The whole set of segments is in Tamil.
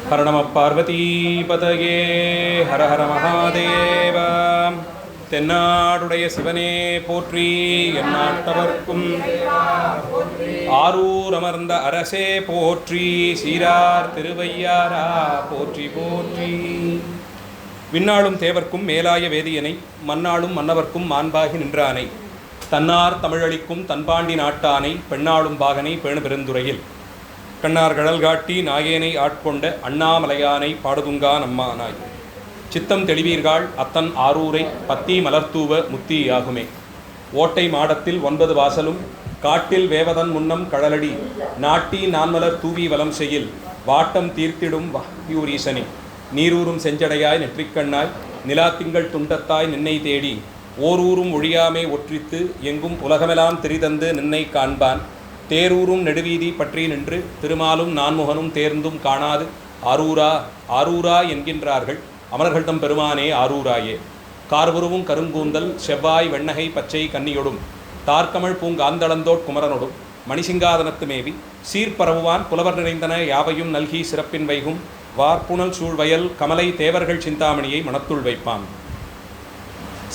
ஹர நம பார்வதி பதயே ஹர ஹர மகாதேவ. தென்னாடுடைய சிவனே போற்றி, எந்நாட்டவர்க்கும் ஆரூர் அமர்ந்த அரசே போற்றி, சீரார் திருவையாரா போற்றி போற்றி. விண்ணாளும் தேவர்க்கும் மேலாய வேதியனை, மண்ணாளும் மன்னவர்க்கும் மாண்பாகி நின்றானை, தன்னார் தமிழளிக்கும் தன்பாண்டி நாட்டானை, பெண்ணாளும் பாகனை பேணு பெருந்துறையில் கண்ணார் கடல் காட்டி நாயேனை ஆட்கொண்ட அண்ணாமலையானை பாடுதுங்கா நம்மானாய். சித்தம் தெளிவீர்கள் அத்தன் ஆரூரை பத்தி மலர்த்தூவ முத்தி ஆகுமே. ஓட்டை மாடத்தில் 9 வாசலும் காட்டில் வேவதன் முன்னம் கடலடி நாட்டி நான்மலர் தூவி வலம் செய்யில் வாட்டம் தீர்த்திடும் வாயூரீசனி. நீரூரும் செஞ்சடையாய் நெற்றிக்கண்ணாய் நிலாத்திங்கள் துண்டத்தாய் நின்னை தேடி ஓரூரும் ஒழியாமே ஒற்றித்து எங்கும் உலகமெல்லாம் திரிதந்து நின்னை காண்பான். தேரூரும் நெடுவீதி பற்றி நின்று திருமாலும் நான்முகனும் தேர்ந்தும் காணாது ஆரூரா ஆரூரா என்கின்றார்கள் அமரர்கள்தம் பெருமானே ஆரூராயே. கார்புருவும் கருங்கூந்தல் செவ்வாய் வெண்ணகை பச்சை கன்னியொடும் தார்கமழ் பூங்காந்தளந்தோட் குமரனொடும் மணிசிங்காதனத்து மேவி சீர்பரவுவான் புலவர் நிறைந்தன யாவையும் நல்கி சிறப்பின் வைகும் வார்ப்புணல் சூழ்வயல் கமலை தேவர்கள் சிந்தாமணியை மனத்துள் வைப்பான்.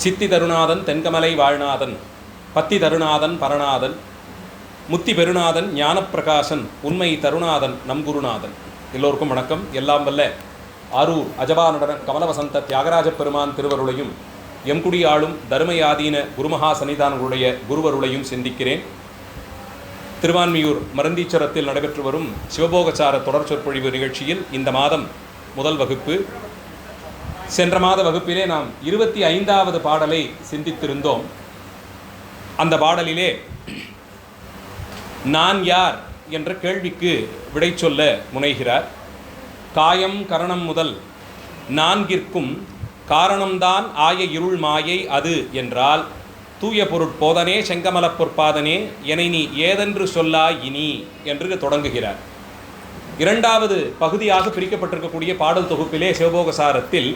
சித்தி தருநாதன் தென்கமலை வாழ்நாதன் பத்தி தருநாதன் பரநாதன் முத்தி பெருநாதன் ஞானப்பிரகாசன் உண்மை தருநாதன் நம் குருநாதன். எல்லோருக்கும் வணக்கம். எல்லாம் வல்ல ஆரூர் அஜபாநடன கமலவசந்த தியாகராஜ பெருமான் திருவருளையும் எம்குடி ஆளும் தருமயாதீன குருமகா சன்னிதானங்களுடைய குருவருளையும் சிந்திக்கிறேன். திருவான்மியூர் மருந்தீச்சரத்தில் நடைபெற்று வரும் சிவபோகச்சார தொடர் சொற்பொழிவு நிகழ்ச்சியில் இந்த மாதம் முதல் வகுப்பு. சென்ற மாத வகுப்பிலே நாம் 25வது பாடலை சிந்தித்திருந்தோம். அந்த பாடலிலே நான் யார் என்ற கேள்விக்கு விடை சொல்ல முனைகிறார். காயம் கரணம் முதல் 4ற்கும் காரணம்தான் ஆய இருள் மாயை அது என்றால் தூய பொருட்போதனே செங்கமலப் பொற்பாதனே என நீ ஏதென்று சொல்லாய் இனி என்று தொடங்குகிறார். 2வது பகுதியாக பிரிக்கப்பட்டிருக்கக்கூடிய பாடல் தொகுப்பிலே சிவபோகசாரத்தில்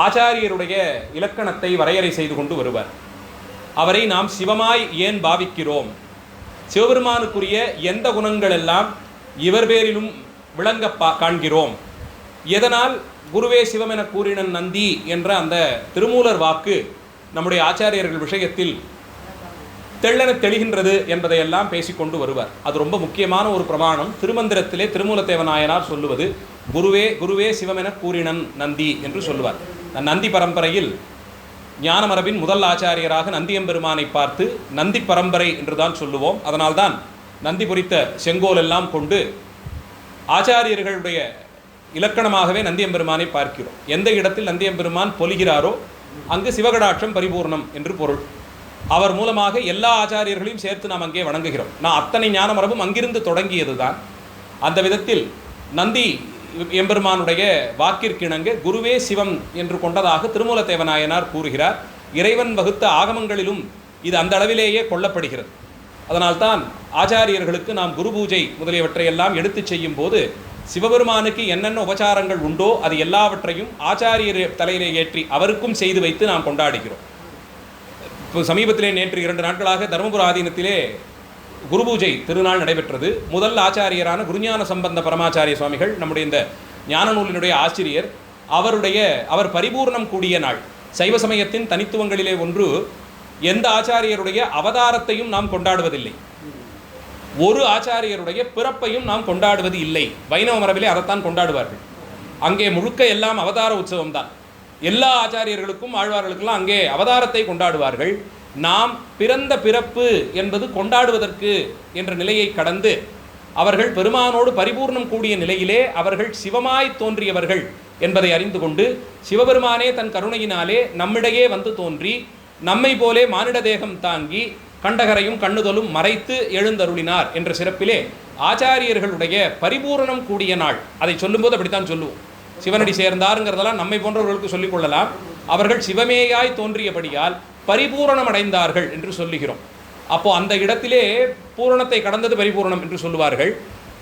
ஆச்சாரியருடைய இலக்கணத்தை வரையறை செய்து கொண்டு வருவார். அவரை நாம் சிவமாய் ஏன் பாவிக்கிறோம், சிவபெருமானுக்குரிய எந்த குணங்கள் எல்லாம் இவர் பேரிலும் விளங்க காண்கிறோம், எதனால் குருவே சிவம் என கூறினன் நந்தி என்ற அந்த திருமூலர் வாக்கு நம்முடைய ஆச்சாரியர்கள் விஷயத்தில் தெள்ளென தெளிகின்றது என்பதையெல்லாம் பேசிக்கொண்டு வருவார். அது ரொம்ப முக்கியமான ஒரு பிரமாணம். திருமந்திரத்திலே திருமூலதேவநாயனார் சொல்லுவது குருவே குருவே சிவம் என கூறினன் நந்தி என்று சொல்லுவார். நந்தி பரம்பரையில் ஞானமரபின் முதல் ஆச்சாரியராக நந்தியம்பெருமானை பார்த்து நந்தி பரம்பரை என்றுதான் சொல்லுவோம். அதனால்தான் நந்தி பொறித்த செங்கோல் எல்லாம் கொண்டு ஆச்சாரியர்களுடைய இலக்கணமாகவே நந்தியம்பெருமானை பார்க்கிறோம். எந்த இடத்தில் நந்தியம்பெருமான் பொலிகிறாரோ அங்கு சிவகடாட்சம் பரிபூர்ணம் என்று பொருள். அவர் மூலமாக எல்லா ஆச்சாரியர்களையும் சேர்த்து நாம் அங்கே வணங்குகிறோம். நான் அத்தனை ஞானமரபும் அங்கிருந்து தொடங்கியது தான். அந்த விதத்தில் நந்தி எம்பெருமானுடைய வாக்கிற்கிணங்க குருவே சிவம் என்று கொண்டதாக திருமூலதேவநாயனார் கூறுகிறார். இறைவன் வகுத்த ஆகமங்களிலும் இது அந்த அளவிலேயே கொள்ளப்படுகிறது. அதனால்தான் ஆச்சாரியர்களுக்கு நாம் குரு பூஜை முதலியவற்றையெல்லாம் எடுத்து செய்யும் போது சிவபெருமானுக்கு என்னென்ன உபச்சாரங்கள் உண்டோ அது எல்லாவற்றையும் ஆச்சாரியர் தலையிலே ஏற்றி அவருக்கும் செய்து வைத்து நாம் கொண்டாடுகிறோம். இப்போ சமீபத்திலே நேற்று 2 நாட்களாக தருமபுர ஆதீனத்திலே குரு பூஜை திருநாள் நடைபெற்றது. முதல் ஆச்சாரியரான குருஞான சம்பந்த பரமாச்சாரிய சுவாமிகள் நம்முடைய இந்த ஞான நூலினுடைய ஆசிரியர், அவர் பரிபூர்ணம் கூடிய நாள். சைவ சமயத்தின் தனித்துவங்களிலே ஒன்று, எந்த ஆச்சாரியருடைய அவதாரத்தையும் நாம் கொண்டாடுவதில்லை, ஒரு ஆச்சாரியருடைய பிறப்பையும் நாம் கொண்டாடுவது இல்லை. வைணவ மரபிலே அதைத்தான் கொண்டாடுவார்கள். அங்கே முழுக்க எல்லாம் அவதார உற்சவம் தான். எல்லா ஆச்சாரியர்களுக்கும் ஆழ்வார்களுக்கெல்லாம் அங்கே அவதாரத்தை கொண்டாடுவார்கள். நாம் பிறந்த பிறப்பு என்பது கொண்டாடுவதற்கு என்ற நிலையை கடந்து அவர்கள் பெருமானோடு பரிபூர்ணம் கூடிய நிலையிலே அவர்கள் சிவமாய் தோன்றியவர்கள் என்பதை அறிந்து கொண்டு சிவபெருமானே தன் கருணையினாலே நம்மிடையே வந்து தோன்றி நம்மை போலே மானிட தேகம் தாங்கி கண்டகரையும் கண்ணுதலும் மறைத்து எழுந்தருளினார் என்ற சிறப்பிலே ஆச்சாரியர்களுடைய பரிபூரணம் கூடிய நாள். அதை சொல்லும்போது அப்படித்தான் சொல்லுவோம். சிவனடி சேர்ந்தாருங்கிறதெல்லாம் நம்மை போன்றவர்களுக்கு சொல்லிக் கொள்ளலாம். அவர்கள் சிவமேயாய் தோன்றியபடியால் பரிபூரணம் அடைந்தார்கள் என்று சொல்லுகிறோம். அப்போ அந்த இடத்திலே பூரணத்தை கடந்தது பரிபூரணம் என்று சொல்லுவார்கள்.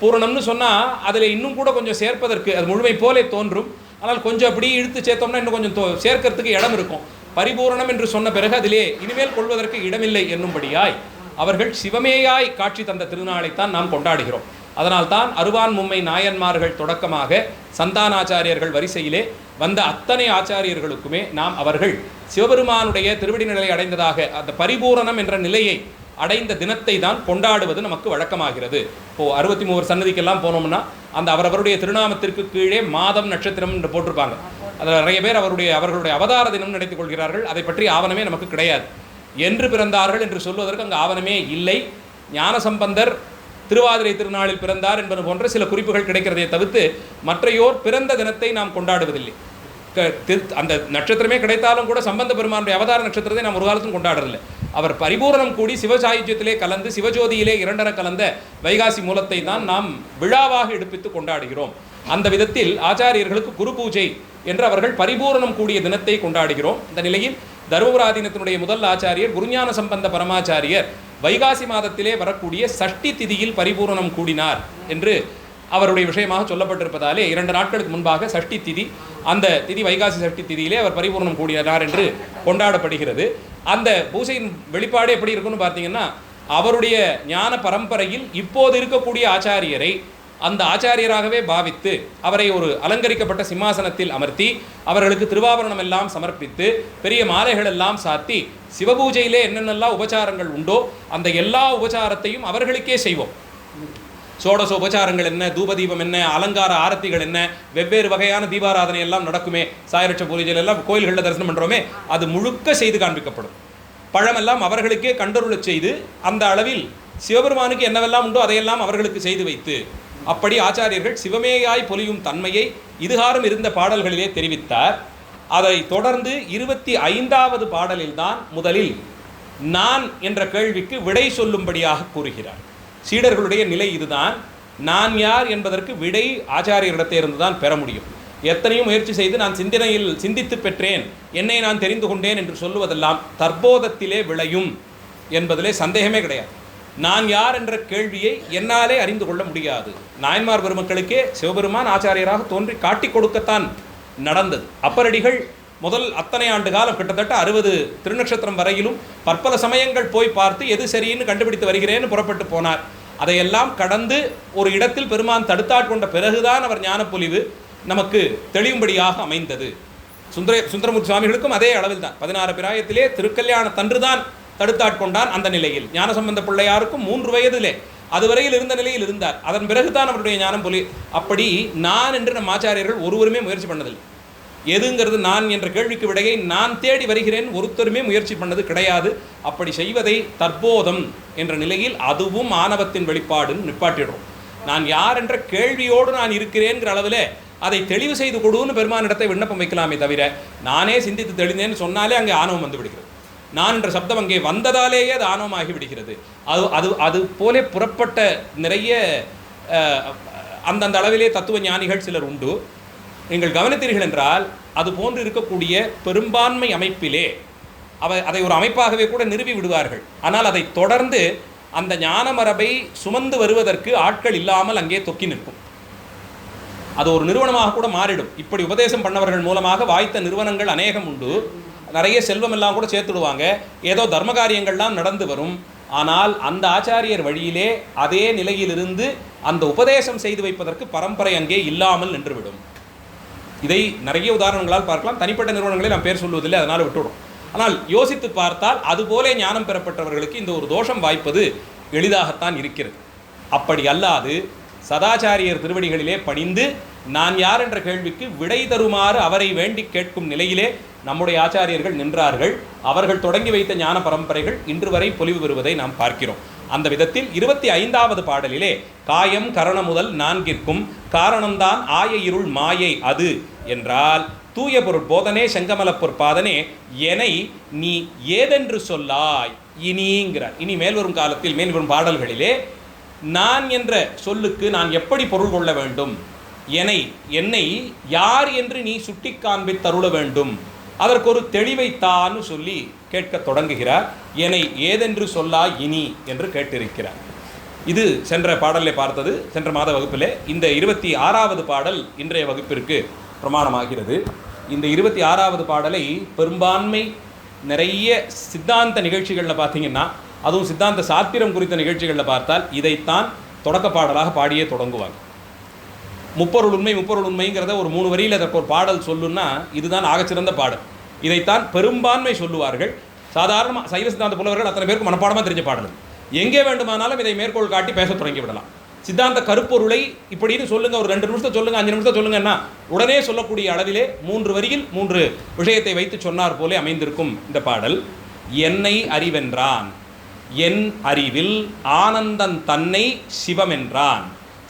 பூரணம்னு சொன்னால் அதில் இன்னும் கூட கொஞ்சம் சேர்ப்பதற்கு அது முழுமை போலே தோன்றும். ஆனால் கொஞ்சம் அப்படி இழுத்து சேர்த்தோம்னா இன்னும் கொஞ்சம் சேர்க்கறதுக்கு இடம் இருக்கும். பரிபூரணம் என்று சொன்ன பிறகு அதிலே இனிமேல் கொள்வதற்கு இடமில்லை என்னும்படியாய் அவர்கள் சிவமேயாய் காட்சி தந்த திருநாளைத்தான் நாம் கொண்டாடுகிறோம். அதனால்தான் அருவான் மும்மை நாயன்மார்கள் தொடக்கமாக சந்தானாச்சாரியர்கள் வரிசையிலே வந்த அத்தனை ஆச்சாரியர்களுக்குமே நாம் அவர்கள் சிவபெருமானுடைய திருவடி நிலையை அடைந்ததாக அந்த பரிபூரணம் என்ற நிலையை அடைந்த தினத்தை தான் கொண்டாடுவது நமக்கு வழக்கமாகிறது. இப்போது 63 சன்னதிக்கெல்லாம் போனோம்னா அந்த அவரவருடைய திருநாமத்திற்கு கீழே மாதம் நட்சத்திரம் என்று போட்டிருப்பாங்க. அதில் நிறைய பேர் அவர்களுடைய அவதார தினம் நினைத்துக் கொள்கிறார்கள். அதை பற்றி ஆவணமே நமக்கு கிடையாது. என்று பிறந்தார்கள் என்று சொல்வதற்கு அங்கு ஆவணமே இல்லை. ஞானசம்பந்தர் திருவாதிரை திருநாளில் பிறந்தார் என்பது போன்ற சில குறிப்புகள் கிடைக்கிறதை தவிர்த்து மற்றையோர் பிறந்த தினத்தை நாம் கொண்டாடுவதில்லை. அந்த நட்சத்திரமே கிடைத்தாலும் கூட சம்பந்த பெருமானுடைய அவதார நட்சத்திரத்தை நாம் ஒரு காலத்தும் கொண்டாடுறதில்லை. அவர் பரிபூரணம் கூடி சிவசாயுஜ்யத்திலே கலந்து சிவஜோதியிலே இரண்டர கலந்த வைகாசி மூலத்தை தான் நாம் விழாவாக எடுப்பித்து கொண்டாடுகிறோம். அந்த விதத்தில் ஆச்சாரியர்களுக்கு குரு பூஜை என்று அவர்கள் பரிபூரணம் கூடிய தினத்தை கொண்டாடுகிறோம். இந்த நிலையில் தருமபுராதீனத்தினுடைய முதல் ஆச்சாரியர் குருஞான சம்பந்த பரமாச்சாரியர் வைகாசி மாதத்திலே வரக்கூடிய சஷ்டி திதியில் பரிபூரணம் கூடினார் என்று அவருடைய விஷயமாக சொல்லப்பட்டிருப்பதாலே 2 நாட்களுக்கு முன்பாக சஷ்டி திதி, அந்த திதி வைகாசி சஷ்டி திதியிலே அவர் பரிபூரணம் கூடினார் என்று கொண்டாடப்படுகிறது. அந்த பூஜையின் வெளிப்பாடு எப்படி இருக்குன்னு பார்த்தீங்கன்னா, அவருடைய ஞான பரம்பரையில் இப்போது இருக்கக்கூடிய ஆச்சாரியரை அந்த ஆச்சாரியராகவே பாவித்து அவரை ஒரு அலங்கரிக்கப்பட்ட சிம்மாசனத்தில் அமர்த்தி அவர்களுக்கு திருவாபரணம் எல்லாம் சமர்ப்பித்து பெரிய மாலைகள் எல்லாம் சாத்தி சிவபூஜையிலே என்னென்னலாம் உபச்சாரங்கள் உண்டோ அந்த எல்லா உபச்சாரத்தையும் அவர்களுக்கே செய்வோம். சோடச உபச்சாரங்கள் என்ன, தூபதீபம் என்ன, அலங்கார ஆரத்திகள் என்ன, வெவ்வேறு வகையான தீபாராதனை எல்லாம் நடக்குமே, சாயரட்ச பூஜைகள் எல்லாம் கோயில்களில் தரிசனம் பண்ணுறோமே, அது முழுக்க செய்து காண்பிக்கப்படும். பழமெல்லாம் அவர்களுக்கே கண்டருளச் செய்து அந்த அளவில் சிவபெருமானுக்கு என்னவெல்லாம் உண்டோ அதையெல்லாம் அவர்களுக்கு செய்து வைத்து அப்படி ஆச்சாரியர்கள் சிவமேயாய் பொலியும் தன்மையை இதுகாரும் இருந்த பாடல்களிலே தெரிவித்தார். அதை தொடர்ந்து 25வது பாடலில்தான் முதலில் நான் என்ற கேள்விக்கு விடை சொல்லும்படியாக கூறுகிறார். சீடர்களுடைய நிலை இதுதான். நான் யார் என்பதற்கு விடை ஆச்சாரியரிடத்திலிருந்து தான் பெற முடியும். எத்தனையோ முயற்சி செய்து நான் சிந்தித்து பெற்றேன், என்னை நான் தெரிந்து கொண்டேன் என்று சொல்லுவதெல்லாம் தற்போதத்திலே விளையும் என்பதிலே சந்தேகமே கிடையாது. நான் யார் என்ற கேள்வியை என்னாலே அறிந்து கொள்ள முடியாது. நாயன்மார் பெருமக்களுக்கே சிவபெருமான் ஆச்சாரியராக தோன்றி காட்டி கொடுக்கத்தான் நடந்தது. அப்பரடிகள் முதல் அத்தனை ஆண்டு காலம் கிட்டத்தட்ட 60 திருநட்சத்திரம் வரையிலும் பற்பல சமயங்கள் போய் பார்த்து எது சரின்னு கண்டுபிடித்து வருகிறேன்னு புறப்பட்டு போனார். அதையெல்லாம் கடந்து ஒரு இடத்தில் பெருமான் தடுத்தாட்கொண்ட பிறகுதான் அவர் ஞானப்பொலிவு நமக்கு தெளியும்படியாக அமைந்தது. சுந்தரமூர்த்தி சுவாமிகளுக்கும் அதே அளவில் தான் 16 பிராயத்திலே திருக்கல்யாண தன்றுதான் தடுத்தாட்கொண்டான். அந்த நிலையில் ஞானசம்பந்த பிள்ளையாருக்கும் 3 வயதிலே அதுவரையில் இருந்த நிலையில் இருந்தார். அதன் பிறகுதான் அவருடைய ஞானம் பொலி. அப்படி நான் என்று நம் ஆச்சாரியர்கள் ஒருவருமே முயற்சி பண்ணதில்லை. எதுங்கிறது நான் என்ற கேள்விக்கு விடையை நான் தேடி வருகிறேன் ஒருத்தருமே முயற்சி பண்ணது கிடையாது. அப்படி செய்வதை தற்போதம் என்ற நிலையில் அதுவும் ஆணவத்தின் வெளிப்பாடுன்னு நிப்பாட்டிடுறோம். நான் யார் என்ற கேள்வியோடு நான் இருக்கிறேங்கிற அளவில் அதை தெளிவு செய்து கொடுன்னு பெருமானிடத்தை விண்ணப்பம் வைக்கலாமே தவிர நானே சிந்தித்து தெளிந்தேன்னு சொன்னாலே அங்கே ஆணவம் வந்து விடுகிறது. நான் என்ற சப்தம் அங்கே வந்ததாலேயே அது ஆணவமாகி விடுகிறது. அது போலே புறப்பட்ட நிறைய அந்தந்த அளவிலே தத்துவ ஞானிகள் சிலர் உண்டு. நீங்கள் கவனித்தீர்கள் என்றால் அது போன்று இருக்கக்கூடிய பெரும்பான்மை அமைப்பிலே அதை ஒரு அமைப்பாகவே கூட நிறுவி விடுவார்கள். ஆனால் அதை தொடர்ந்து அந்த ஞான மரபை சுமந்து வருவதற்கு ஆட்கள் இல்லாமல் அங்கே தொக்கி நிற்கும். அது ஒரு நிறுவனமாக கூட மாறிடும். இப்படி உபதேசம் பண்ணவர்கள் மூலமாக வாய்த்த நிறுவனங்கள் அநேகம் உண்டு. நிறைய செல்வம் எல்லாம் கூட சேர்த்துடுவாங்க. ஏதோ தர்ம காரியங்கள்லாம் நடந்து வரும். ஆனால் அந்த ஆச்சாரியர் வழியிலே அதே நிலையிலிருந்து அந்த உபதேசம் செய்து வைப்பதற்கு பரம்பரை அங்கே இல்லாமல் நின்றுவிடும். இதை நிறைய உதாரணங்களால் பார்க்கலாம். தனிப்பட்ட நிறுவனங்களை நாம் பேர் சொல்வதில்லை, அதனால் விட்டுவிடும். ஆனால் யோசித்து பார்த்தால் அதுபோலே ஞானம் பெறப்பட்டவர்களுக்கு இந்த ஒரு தோஷம் வாய்ப்பது எளிதாகத்தான் இருக்கிறது. அப்படி அல்லாது சதாச்சாரியர் திருவடிகளிலே பணிந்து நான் யார் என்ற கேள்விக்கு விடை தருமாறு அவரை வேண்டி கேட்கும் நிலையிலே நம்முடைய ஆச்சாரியர்கள் நின்றார்கள். அவர்கள் தொடங்கி வைத்த ஞான பரம்பரைகள் இன்று வரை பொலிவு பெறுவதை நாம் பார்க்கிறோம். அந்த விதத்தில் 25வது பாடலிலே காயம் கரண முதல் 4ற்கும் காரணம்தான் ஆய இருள் மாயை அது என்றால் தூய பொருட் போதனே செங்கமல பொற்பாதனே எனை நீ ஏதென்று சொல்லாய் இனிங்கிறார். இனி மேல்வரும் காலத்தில் மேல்வரும் பாடல்களிலே நான் என்ற சொல்லுக்கு நான் எப்படி பொருள் கொள்ள வேண்டும், என்னை யார் என்று நீ சுட்டி காண்பித்தருள வேண்டும், அதற்கு ஒரு தெளிவைத்தான்னு சொல்லி கேட்க தொடங்குகிறார். என்னை ஏதென்று சொல்லா இனி என்று கேட்டிருக்கிறார். இது சென்ற பாடலில் பார்த்தது, சென்ற மாத வகுப்பிலே. இந்த 26வது பாடல் இன்றைய வகுப்பிற்கு பிரமாணமாகிறது. இந்த 26வது பாடலை பெரும்பான்மை நிறைய சித்தாந்த நிகழ்ச்சிகளில் பார்த்தீங்கன்னா அதுவும் சித்தாந்த சாத்திரம் குறித்த நிகழ்ச்சிகளில் பார்த்தால் இதைத்தான் தொடக்க பாடலாக பாடியே தொடங்குவாங்க. முப்பொருள் உண்மைங்கிறத ஒரு 3 வரியில் அதற்கு ஒரு பாடல் சொல்லுன்னா இதுதான் ஆகச்சிறந்த பாடல். இதைத்தான் பெரும்பான்மை சொல்லுவார்கள். சாதாரணமாக சைவ சித்தாந்த புலவர்கள் அத்தனை பேருக்கு மனப்பாடமாக தெரிஞ்ச பாடல். எங்கே வேண்டுமானாலும் இதை மேற்கோள் காட்டி பேச தொடங்கி விடலாம். சித்தாந்த கருப்பொருளை இப்படின்னு சொல்லுங்கள், ஒரு 2 நிமிஷத்தை சொல்லுங்கள், 5 நிமிஷத்தை சொல்லுங்கன்னா உடனே சொல்லக்கூடிய அளவிலே 3 வரியில் 3 விஷயத்தை வைத்து சொன்னார் போலே அமைந்திருக்கும் இந்த பாடல். என்னை அறிவென்றான், என் அறிவில் ஆனந்தன் தன்னை சிவமென்றான்,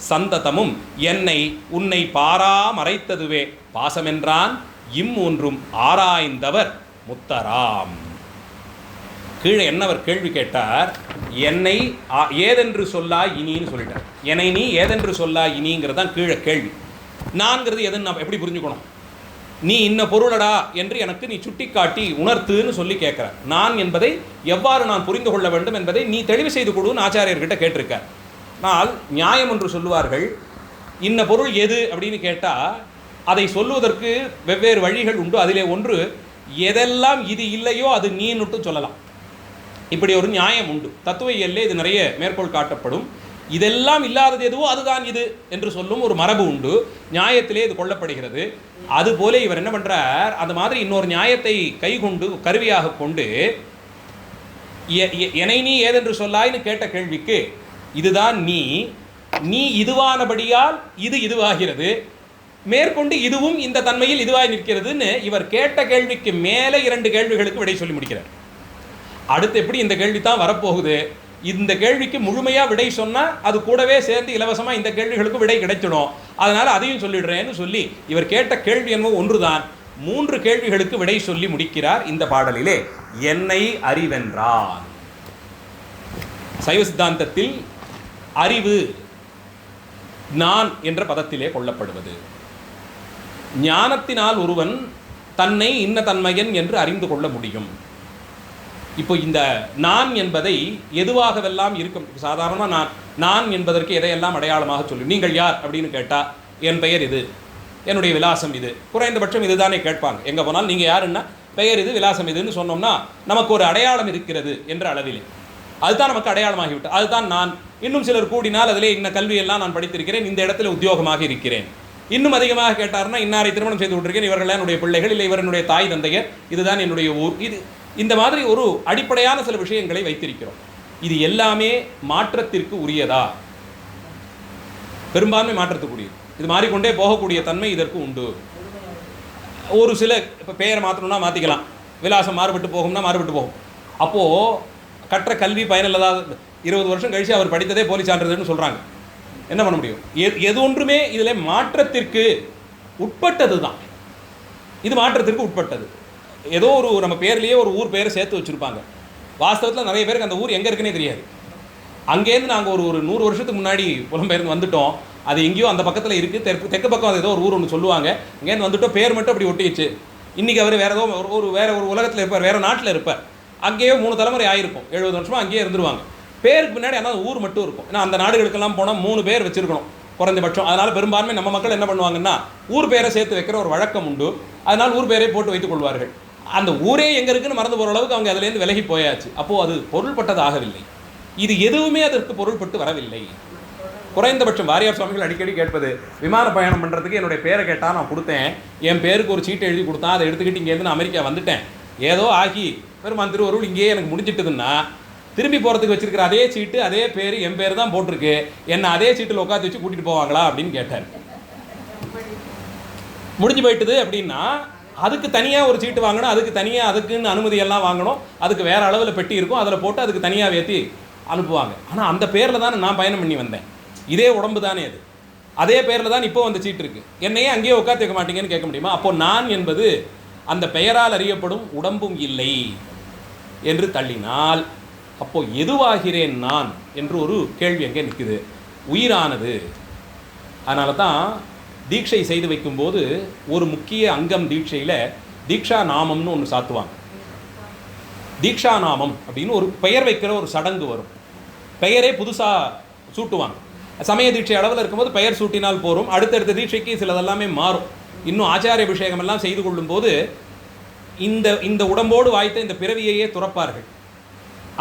சந்ததமும் என்னை உன்னை பாரா மறைத்ததுவே பாசமென்றான், இம்மூன்றும் ஆராய்ந்தவர் முத்தராம். கீழே என்னவர் கேள்வி கேட்டார், என்னை ஏதென்று சொல்லா இனின்னு சொல்லிட்டார். என்னை நீ ஏதென்று சொல்லா இனிங்கிறது தான் கீழே கேள்வி. நான்கிறது எதுன்னு நான் எப்படி புரிஞ்சுக்கணும்? நீ இன்ன பொருளடா என்று எனக்கு நீ சுட்டி காட்டி உணர்த்துன்னு சொல்லி கேட்குறார். நான் என்பதை எவ்வாறு நான் புரிந்து கொள்ள வேண்டும் என்பதை நீ தெளிவு செய்து கொடுன்னு ஆச்சாரியர்கிட்ட கேட்டிருக்கார். ஆனால் நியாயம் ஒன்று சொல்லுவார்கள், இன்ன பொருள் எது அப்படின்னு கேட்டால் அதை சொல்லுவதற்கு வெவ்வேறு வழிகள் உண்டு. அதிலே ஒன்று, எதெல்லாம் இது இல்லையோ அது நீன்னுட்டு சொல்லலாம். இப்படி ஒரு நியாயம் உண்டு. தத்துவ இயல்லே இது நிறைய மேற்கோள் காட்டப்படும். இதெல்லாம் இல்லாதது எதுவோ அதுதான் இது என்று சொல்லும் ஒரு மரபு உண்டு. நியாயத்திலே இது கொள்ளப்படுகிறது. அதுபோல இவர் என்ன பண்ணுறார், அந்த மாதிரி இன்னொரு நியாயத்தை கைகொண்டு கருவியாக கொண்டு என்னை நீ ஏதென்று சொல்லாய்னு கேட்ட கேள்விக்கு இதுதான் நீ இதுவானபடியால் இது இதுவாகிறது, மேற்கொண்டு இதுவும் இந்த தன்மையில் இதுவாய் நிற்கிறதுன்னு இவர் கேட்ட கேள்விக்கு மேலே 2 கேள்விகளுக்கு விடை சொல்லி முடிக்கிறார். அடுத்து எப்படி இந்த கேள்வி தான் வரப்போகுது, இந்த கேள்விக்கு முழுமையாக விடை சொன்னால் அது கூடவே சேர்ந்து இலவசமாக இந்த கேள்விகளுக்கு விடை கிடைச்சிடும், அதனால் அதையும் சொல்லிடுறேன்னு சொல்லி இவர் கேட்ட கேள்வி என்னவோ ஒன்றுதான் 3 கேள்விகளுக்கு விடை சொல்லி முடிக்கிறார் இந்த பாடலிலே. என்னை அறிவென்றான். சைவ சித்தாந்தத்தில் அறிவு நான் என்ற பதத்திலே கொள்ளப்படுவது. ஞானத்தினால் ஒருவன் தன்னை இன்ன தன்மையன் என்று அறிந்து கொள்ள முடியும். இப்போ இந்த நான் என்பதை எதுவாகவெல்லாம் இருக்கும். சாதாரணமாக நான் என்பதற்கு எதையெல்லாம் அடையாளமாக சொல்லு. நீங்கள் யார் அப்படின்னு கேட்டால் என் பெயர் இது, என்னுடைய விலாசம் இது, குறைந்தபட்சம் இதுதானே கேட்பாங்க. எங்கே போனாலும் நீங்கள் யாருன்னா பெயர் இது, விலாசம் இதுன்னு சொன்னோம்னா நமக்கு ஒரு அடையாளம் இருக்கிறது என்ற அளவிலே அதுதான் நமக்கு அடையாளமாகிவிட்டு, அதுதான் நான். இன்னும் சிலர் கூடினால் அதிலே இன்ன கல்வியெல்லாம் நான் படித்திருக்கிறேன், இந்த இடத்துல உத்தியோகமாக இருக்கிறேன். இன்னும் அதிகமாக கேட்டார்னா இன்னாரை திருமணம் செய்து விட்டிருக்கேன், இவர்கள் என்னுடைய பிள்ளைகள், இல்லை இவர் என்னுடைய தாய் தந்தையர், இதுதான் என்னுடைய ஊர். இது இந்த மாதிரி ஒரு அடிப்படையான சில விஷயங்களை வைத்திருக்கிறோம். இது எல்லாமே மாற்றத்திற்கு உரியதா? பெரும்பான்மை மாற்றத்துக்குரியது. இது மாறிக்கொண்டே போகக்கூடிய தன்மை இதற்கு உண்டு. ஒரு சில இப்போ பெயரை மாற்றணும்னா மாற்றிக்கலாம், விலாசம் மாறுபட்டு போகும்னா மாறுபட்டு போகும். அப்போது கற்ற கல்வி பயனில்லதாக 20 வருஷம் கழித்து அவர் படித்ததே போலி சான்றிதழ்னு சொல்கிறாங்க. என்ன பண்ண முடியும்? எது ஒன்றுமே இதில் மாற்றத்திற்கு உட்பட்டது தான். இது மாற்றத்திற்கு உட்பட்டது. ஏதோ ஒரு நம்ம பேர்லேயே ஒரு ஊர் பேரை சேர்த்து வச்சுருப்பாங்க. வாஸ்தவத்தில் நிறைய பேருக்கு அந்த ஊர் எங்கே இருக்குன்னே தெரியாது. அங்கேருந்து நாங்கள் ஒரு 100 வருஷத்துக்கு முன்னாடி புலம்பெயர்ந்து வந்துட்டோம், அது எங்கேயோ அந்த பக்கத்தில் இருக்குது, தெற்கு பக்கம் அது ஏதோ ஒரு ஊர் ஒன்று சொல்லுவாங்க, அங்கேருந்து வந்துட்டோம், பேர் மட்டும் அப்படி ஒட்டிச்சு. இன்றைக்கி அவர் வேறு ஏதோ வேறு ஒரு உலகத்தில் இருப்பார், வேறு நாட்டில் இருப்பார். அங்கேயோ 3 தலைமுறை ஆகிருக்கும், 70 வருஷமாக அங்கேயே இருந்துருவாங்க. பேருக்கு பின்னாடி ஆனால் ஊர் மட்டும் இருக்கும். ஏன்னா அந்த நாடுகளுக்கெல்லாம் போனால் 3 பேர் வச்சுருக்கணும் குறைந்தபட்சம். அதனால் பெரும்பான்மை நம்ம மக்கள் என்ன பண்ணுவாங்கன்னா ஊர் பேரை சேர்த்து வைக்கிற ஒரு வழக்கம் உண்டு. அதனால் ஊர் பேரை போட்டு வைத்துக் கொள்வார்கள். அந்த ஊரே எங்கே இருக்குன்னு மறந்து போகிற அளவுக்கு அவங்க அதுலேருந்து விலகி போயாச்சு. அப்போது அது பொருள்பட்டது ஆகவில்லை. இது எதுவுமே அதற்கு பொருள்பட்டு வரவில்லை. குறைந்தபட்சம் வாரியார் சுவாமிகள் அடிக்கடி கேட்பது, விமான பயணம் பண்ணுறதுக்கு என்னுடைய பேரை கேட்டால் நான் கொடுத்தேன், என் பேருக்கு ஒரு சீட்டை எழுதி கொடுத்தான், அதை எடுத்துக்கிட்டு இங்கேருந்து நான் அமெரிக்கா வந்துட்டேன், ஏதோ ஆகி பெருமான் திருவருள் இங்கேயே எனக்கு முடிஞ்சிட்டதுன்னா திரும்பி போகிறதுக்கு வச்சிருக்கிற அதே சீட்டு அதே பேர் என் பேர் தான் போட்டிருக்கு, என்னை அதே சீட்டில் உட்காந்து வச்சு கூட்டிகிட்டு போவாங்களா அப்படின்னு கேட்டார். முடிஞ்சு போயிட்டுது அப்படின்னா அதுக்கு தனியாக ஒரு சீட்டு வாங்கணும், அதுக்கு தனியாக அதுக்குன்னு அனுமதியெல்லாம் வாங்கணும், அதுக்கு வேறு அளவில் பெட்டி இருக்கும், அதில் போட்டு அதுக்கு தனியாக ஏற்றி அனுப்புவாங்க. ஆனால் அந்த பேரில் தானே நான் பயணம் பண்ணி வந்தேன், இதே உடம்பு தானே அது, அதே பேரில் தான் இப்போ அந்த சீட்டு இருக்குது, என்னையே அங்கேயே உட்காந்து வைக்க மாட்டீங்கன்னு கேட்க முடியுமா? அப்போது நான் என்பது அந்த பெயரால் அறியப்படும் உடம்பும் இல்லை என்று தள்ளினால் அப்போது எதுவாகிறேன் நான் என்று ஒரு கேள்வி அங்கே நிற்குது. உயிரானது. அதனால தான் தீட்சை செய்து வைக்கும்போது ஒரு முக்கிய அங்கம் தீட்சையில் தீக்ஷா நாமம்னு ஒன்று சாத்துவாங்க. தீக்ஷா நாமம் அப்படின்னு ஒரு பெயர் வைக்கிற ஒரு சடங்கு வரும். பெயரே புதுசாக சூட்டுவாங்க. சமய தீட்சை அளவில் இருக்கும்போது பெயர் சூட்டினால் போகும், அடுத்தடுத்த தீட்சைக்கு சிலதெல்லாமே மாறும். இன்னும் ஆச்சாரிய அபிஷேகம் எல்லாம் செய்து கொள்ளும்போது இந்த உடம்போடு வாய்த்த இந்த பிறவியையே துறப்பார்கள்.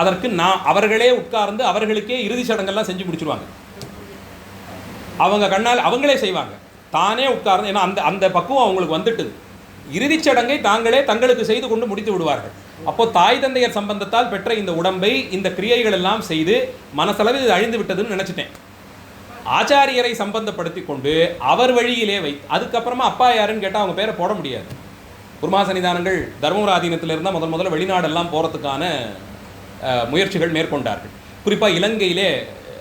அதற்கு அவர்களே உட்கார்ந்து அவர்களுக்கே இறுதி சடங்கெல்லாம் செஞ்சு முடிச்சிருவாங்க. அவங்க கண்ணால் அவங்களே செய்வாங்க, தானே உட்கார்ந்து. ஏன்னா அந்த அந்த பக்குவம் அவங்களுக்கு வந்துட்டுது. இறுதிச் சடங்கை தாங்களே தங்களுக்கு செய்து கொண்டு முடித்து விடுவார்கள். அப்போ தாய் தந்தையர் சம்பந்தத்தால் பெற்ற இந்த உடம்பை இந்த கிரியைகள் எல்லாம் செய்து மனசளவில் இது அழிந்து விட்டதுன்னு நினச்சிட்டேன். ஆச்சாரியரை சம்பந்தப்படுத்தி கொண்டு அவர் வழியிலே அதுக்கப்புறமா அப்பா யாருன்னு கேட்டால் அவங்க பேரை போட முடியாது. குருமா சன்னிதானங்கள் தர்மபுராதீனத்தில் இருந்தால் முதல்ல வெளிநாடெல்லாம் போகிறதுக்கான முயற்சிகள் மேற்கொண்டார்கள். குறிப்பாக இலங்கையிலே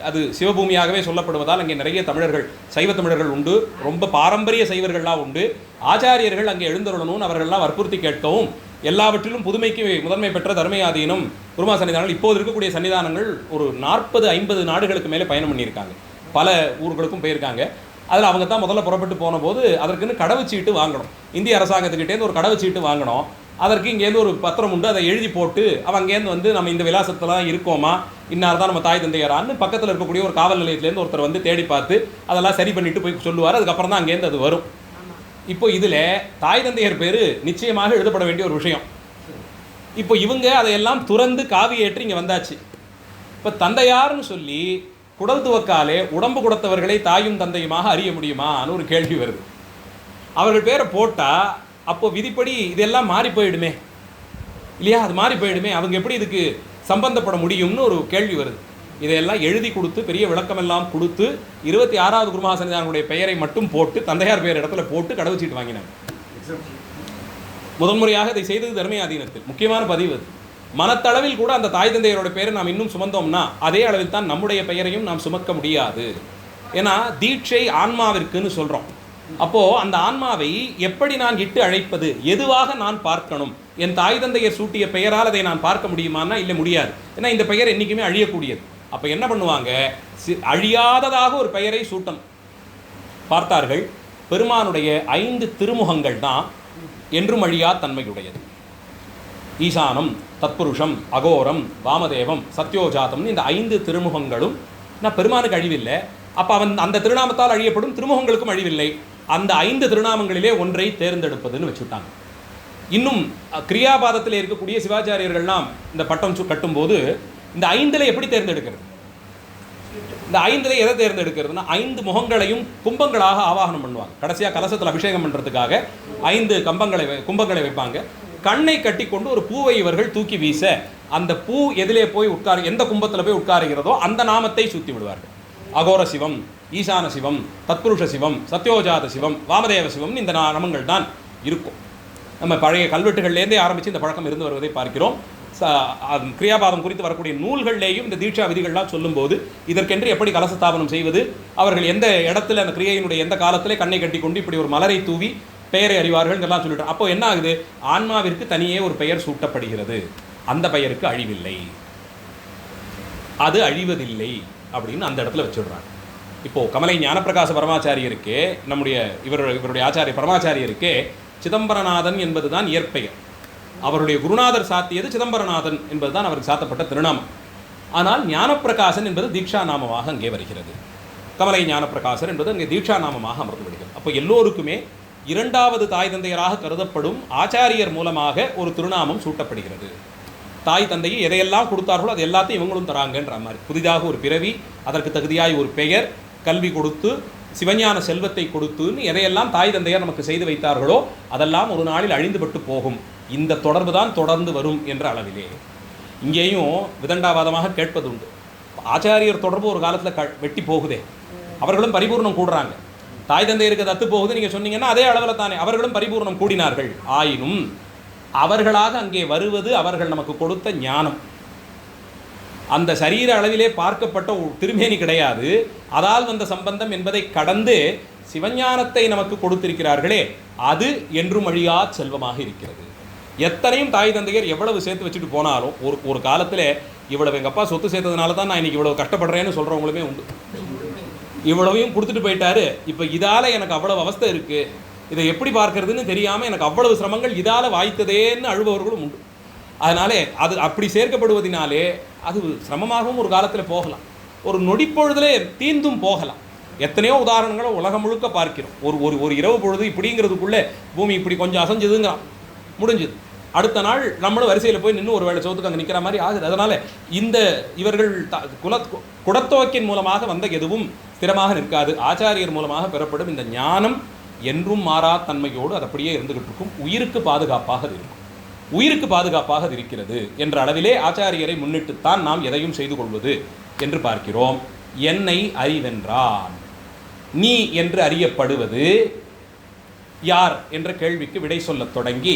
அது சிவபூமியாகவே சொல்லப்படுவதால் அங்கே நிறைய தமிழர்கள், சைவ தமிழர்கள் உண்டு, ரொம்ப பாரம்பரிய சைவர்கள்லாம் உண்டு. ஆச்சாரியர்கள் அங்கே எழுந்தருளணும்னு அவர்கள்லாம் வற்புறுத்தி கேட்கவும், எல்லாவற்றிலும் புதுமைக்கு முதன்மை பெற்ற தர்மயாதீனம் குருமா சன்னிதானங்கள் இப்போது இருக்கக்கூடிய சன்னிதானங்கள் ஒரு 40-50 நாடுகளுக்கு மேலே பயணம் பண்ணியிருக்காங்க. பல ஊர்களுக்கும் போயிருக்காங்க. அதில் அவங்க தான் முதல்ல புறப்பட்டு போன போது அதற்குன்னு கடவுச்சீட்டு வாங்கணும். இந்திய அரசாங்கத்துக்கிட்டேருந்து ஒரு கடவுச்சீட்டு வாங்கணும். அதற்கு இங்கேருந்து ஒரு பத்திரம் உண்டு, அதை எழுதி போட்டு அவன் அங்கேருந்து நம்ம இந்த விலாசத்தெல்லாம் இருக்கோமா, இன்னார் தான் நம்ம தாய் தந்தையரான்னு பக்கத்தில் இருக்கக்கூடிய ஒரு காவல் நிலையத்திலேருந்து ஒருத்தர் தேடி பார்த்து அதெல்லாம் சரி பண்ணிட்டு போய் சொல்லுவார். அதுக்கப்புறம் தான் அங்கேருந்து அது வரும். இப்போ இதில் தாய் தந்தையர் பேர் நிச்சயமாக எழுதப்பட வேண்டிய ஒரு விஷயம். இப்போ இவங்க அதையெல்லாம் துறந்து காவி ஏற்றி இங்கே வந்தாச்சு. இப்போ தந்தையார்னு சொல்லி குடல் துவக்காலே உடம்பு கொடுத்தவர்களை தாயும் தந்தையுமாக அறிய முடியுமான்னு ஒரு கேள்வி வருது. அவர்கள் பேரை போட்டால் அப்போ விதிப்படி இதெல்லாம் மாறி போயிடுமே இல்லையா? அது மாறி போயிடுமே, அவங்க எப்படி இதுக்கு சம்பந்தப்பட முடியும்னு ஒரு கேள்வி வருது. இதையெல்லாம் எழுதி கொடுத்து பெரிய விளக்கமெல்லாம் கொடுத்து 26வது குருமா சன்னிதானங்களுடைய பெயரை மட்டும் போட்டு தந்தையார் பெயர் இடத்துல போட்டு கடவுச்சீட்டு வாங்கினாங்க. முதன்முறையாக இதை செய்தது தர்மயாதீனத்தில். முக்கியமான பதிவு அது. மனத்தளவில் கூட அந்த தாய் தந்தையரோட பெயரை நாம் இன்னும் சுமந்தோம்னா அதே அளவில் தான் நம்முடைய பெயரையும் நாம் சுமக்க முடியாது. ஏன்னா தீட்சை ஆன்மாவிற்குன்னு சொல்கிறோம். அப்போது அந்த ஆன்மாவை எப்படி நான் இட்டு அழைப்பது, எதுவாக நான் பார்க்கணும்? என் தாய் தந்தையர் சூட்டிய பெயரால் அதை நான் பார்க்க முடியுமான்னா இல்லை, முடியாது. ஏன்னா இந்த பெயர் என்றைக்குமே அழியக்கூடியது. அப்போ என்ன பண்ணுவாங்க, அழியாததாக ஒரு பெயரை சூட்டணும். பார்த்தார்கள், பெருமானுடைய 5 திருமுகங்கள் தான் என்றும் அழியா தன்மையுடையது. ஈசானம், தத்புருஷம், அகோரம், வாமதேவம், சத்யோஜாதம், இந்த 5 திருமுகங்களும் நான் பெருமானுக்கு அழிவில்லை. அப்போ அவன் அந்த திருநாமத்தால் அழியப்படும் திருமுகங்களுக்கும் அழிவில்லை. அந்த 5 திருநாமங்களிலே ஒன்றை தேர்ந்தெடுப்பதுன்னு வச்சுட்டாங்க. இன்னும் கிரியாபாதத்தில் இருக்கக்கூடிய சிவாச்சாரியர்கள்லாம் இந்த பட்டம் கட்டும்போது இந்த 5ல் எப்படி தேர்ந்தெடுக்கிறது? இந்த 5ல் எதை தேர்ந்தெடுக்கிறதுனா 5 முகங்களையும் கும்பங்களாக ஆவாகனம் பண்ணுவாங்க. கடைசியாக கலசத்தில் அபிஷேகம் பண்ணுறதுக்காக 5 கும்பங்களை வைப்பாங்க. கண்ணை கட்டி கொண்டு ஒரு பூவை இவர்கள் தூக்கி வீச அந்த பூ எதிலே போய் எந்த கும்பத்தில் போய் உட்காருகிறதோ அந்த நாமத்தை சுற்றி விடுவார்கள். அகோர சிவம், ஈசான சிவம், தத்புருஷ சிவம், சத்யோஜாத சிவம், வாமதேவ சிவம், இந்த நாமங்கள் தான் இருக்கும். நம்ம பழைய கல்வெட்டுகள்லேருந்தே ஆரம்பித்து இந்த பழக்கம் இருந்து வருவதை பார்க்கிறோம். கிரியாபாதம் குறித்து வரக்கூடிய நூல்கள்லேயும் இந்த தீட்சா விதிகள்லாம் சொல்லும்போது இதற்கென்று எப்படி கலசஸ்தாபனம் செய்வது, அவர்கள் எந்த இடத்துல அந்த கிரியையினுடைய எந்த காலத்திலே கண்ணை கட்டி கொண்டு இப்படி ஒரு மலரை தூவி பெயரை அறிவார்கள் எல்லாம் சொல்லிட்டு, அப்போ என்ன ஆகுது, ஆன்மாவிற்கு தனியே ஒரு பெயர் சூட்டப்படுகிறது. அந்த பெயருக்கு அழிவில்லை, அது அழிவதில்லை அப்படின்னு அந்த இடத்துல வச்சுடுறாங்க. இப்போது கமலை ஞானப்பிரகாச பரமாச்சாரியருக்கு இவருடைய ஆச்சாரிய பரமாச்சாரியருக்கு சிதம்பரநாதன் என்பது தான் இயற்பெயர். அவருடைய குருநாதர் சாத்தியது சிதம்பரநாதன் என்பது தான் அவருக்கு சாத்தப்பட்ட திருநாமம். ஆனால் ஞானப்பிரகாசன் என்பது தீட்சா நாமமாக அங்கே வருகிறது. கமலை ஞானப்பிரகாசர் என்பது அங்கே தீட்சா நாமமாக அமர்ந்து விடுகிறது. அப்போ எல்லோருக்குமே 2வது தாய் தந்தையராக கருதப்படும் ஆச்சாரியர் மூலமாக ஒரு திருநாமம் சூட்டப்படுகிறது. தாய் தந்தையை எதையெல்லாம் கொடுத்தார்களோ அது எல்லாத்தையும் இவங்களும் தராங்கன்ற மாதிரி புதிதாக ஒரு பிறவி, அதற்கு தகுதியாய் ஒரு பெயர், கல்வி கொடுத்து, சிவஞான செல்வத்தை கொடுத்துன்னு எதையெல்லாம் தாய் தந்தையர் நமக்கு செய்து வைத்தார்களோ அதெல்லாம் ஒரு நாளில் அழிந்துபட்டு போகும். இந்த தொடர்பு தான் தொடர்ந்து வரும் என்ற அளவிலே இங்கேயும் விதண்டாவாதமாக கேட்பது உண்டு. ஆச்சாரியர் தொடர்பு ஒரு காலத்தில் வெட்டி போகுதே, அவர்களும் பரிபூர்ணம் கூடுறாங்க. தாய் தந்தையருக்கு தத்து போகுது நீங்கள் சொன்னீங்கன்னா அதே அளவில் தானே அவர்களும் பரிபூர்ணம் கூடினார்கள். ஆயினும் அவர்களாக அங்கே வருவது அவர்கள் நமக்கு கொடுத்த ஞானம். அந்த சரீர அளவிலே பார்க்கப்பட்ட திருமேனி கிடையாது, அதால் வந்த சம்பந்தம் என்பதை கடந்து சிவஞானத்தை நமக்கு கொடுத்திருக்கிறார்களே, அது என்றும் அழியா செல்வமாக இருக்கிறது. எத்தனையும் தாய் தந்தையர் எவ்வளவு சேர்த்து வச்சுட்டு போனாலும் ஒரு காலத்தில் இவ்வளவு எங்கள் அப்பா சொத்து சேர்த்ததுனால தான் நான் இன்றைக்கி இவ்வளவு கஷ்டப்படுறேன்னு சொல்கிறவங்களுமே உண்டு. இவ்வளவையும் கொடுத்துட்டு போயிட்டாரு, இப்போ இதால் எனக்கு அவ்வளவு அவஸ்தை இருக்குது, இதை எப்படி பார்க்கறதுன்னு தெரியாமல் எனக்கு அவ்வளவு சிரமங்கள் இதால் வாய்த்ததேன்னு அழுபவர்களும் உண்டு. அதனாலே அது அப்படி சேர்க்கப்படுவதனாலே அது சிரமமாகவும் ஒரு காலத்தில் போகலாம், ஒரு நொடிப்பொழுதிலே தீர்ந்தும் போகலாம். எத்தனையோ உதாரணங்களை உலகம் முழுக்க பார்க்கிறோம். ஒரு இரவு பொழுது இப்படிங்கிறதுக்குள்ளே பூமி இப்படி கொஞ்சம் அசைஞ்சதுங்கிறான், முடிஞ்சுது. அடுத்த நாள் நம்மளும் வரிசையில் போய் நின்று ஒரு வேளை சோத்துக்கு அங்கே நிற்கிற மாதிரி ஆகுது. அதனால் இந்த இவர்கள் குடத்தோக்கின் மூலமாக வந்த எதுவும் ஸ்திரமாக நிற்காது. ஆச்சாரியர் மூலமாக பெறப்படும் இந்த ஞானம் என்றும் மாறா தன்மையோடு அது அப்படியே இருந்துகிட்டு இருக்கும். உயிருக்கு பாதுகாப்பாக அது இருக்கும். உயிருக்கு பாதுகாப்பாக அது இருக்கிறது என்ற அளவிலே ஆச்சாரியரை முன்னிட்டுத்தான் நாம் எதையும் செய்து கொள்வது என்று பார்க்கிறோம். என்னை அறிவென்றான், நீ என்று அறியப்படுவது யார் என்ற கேள்விக்கு விடை சொல்லத் தொடங்கி,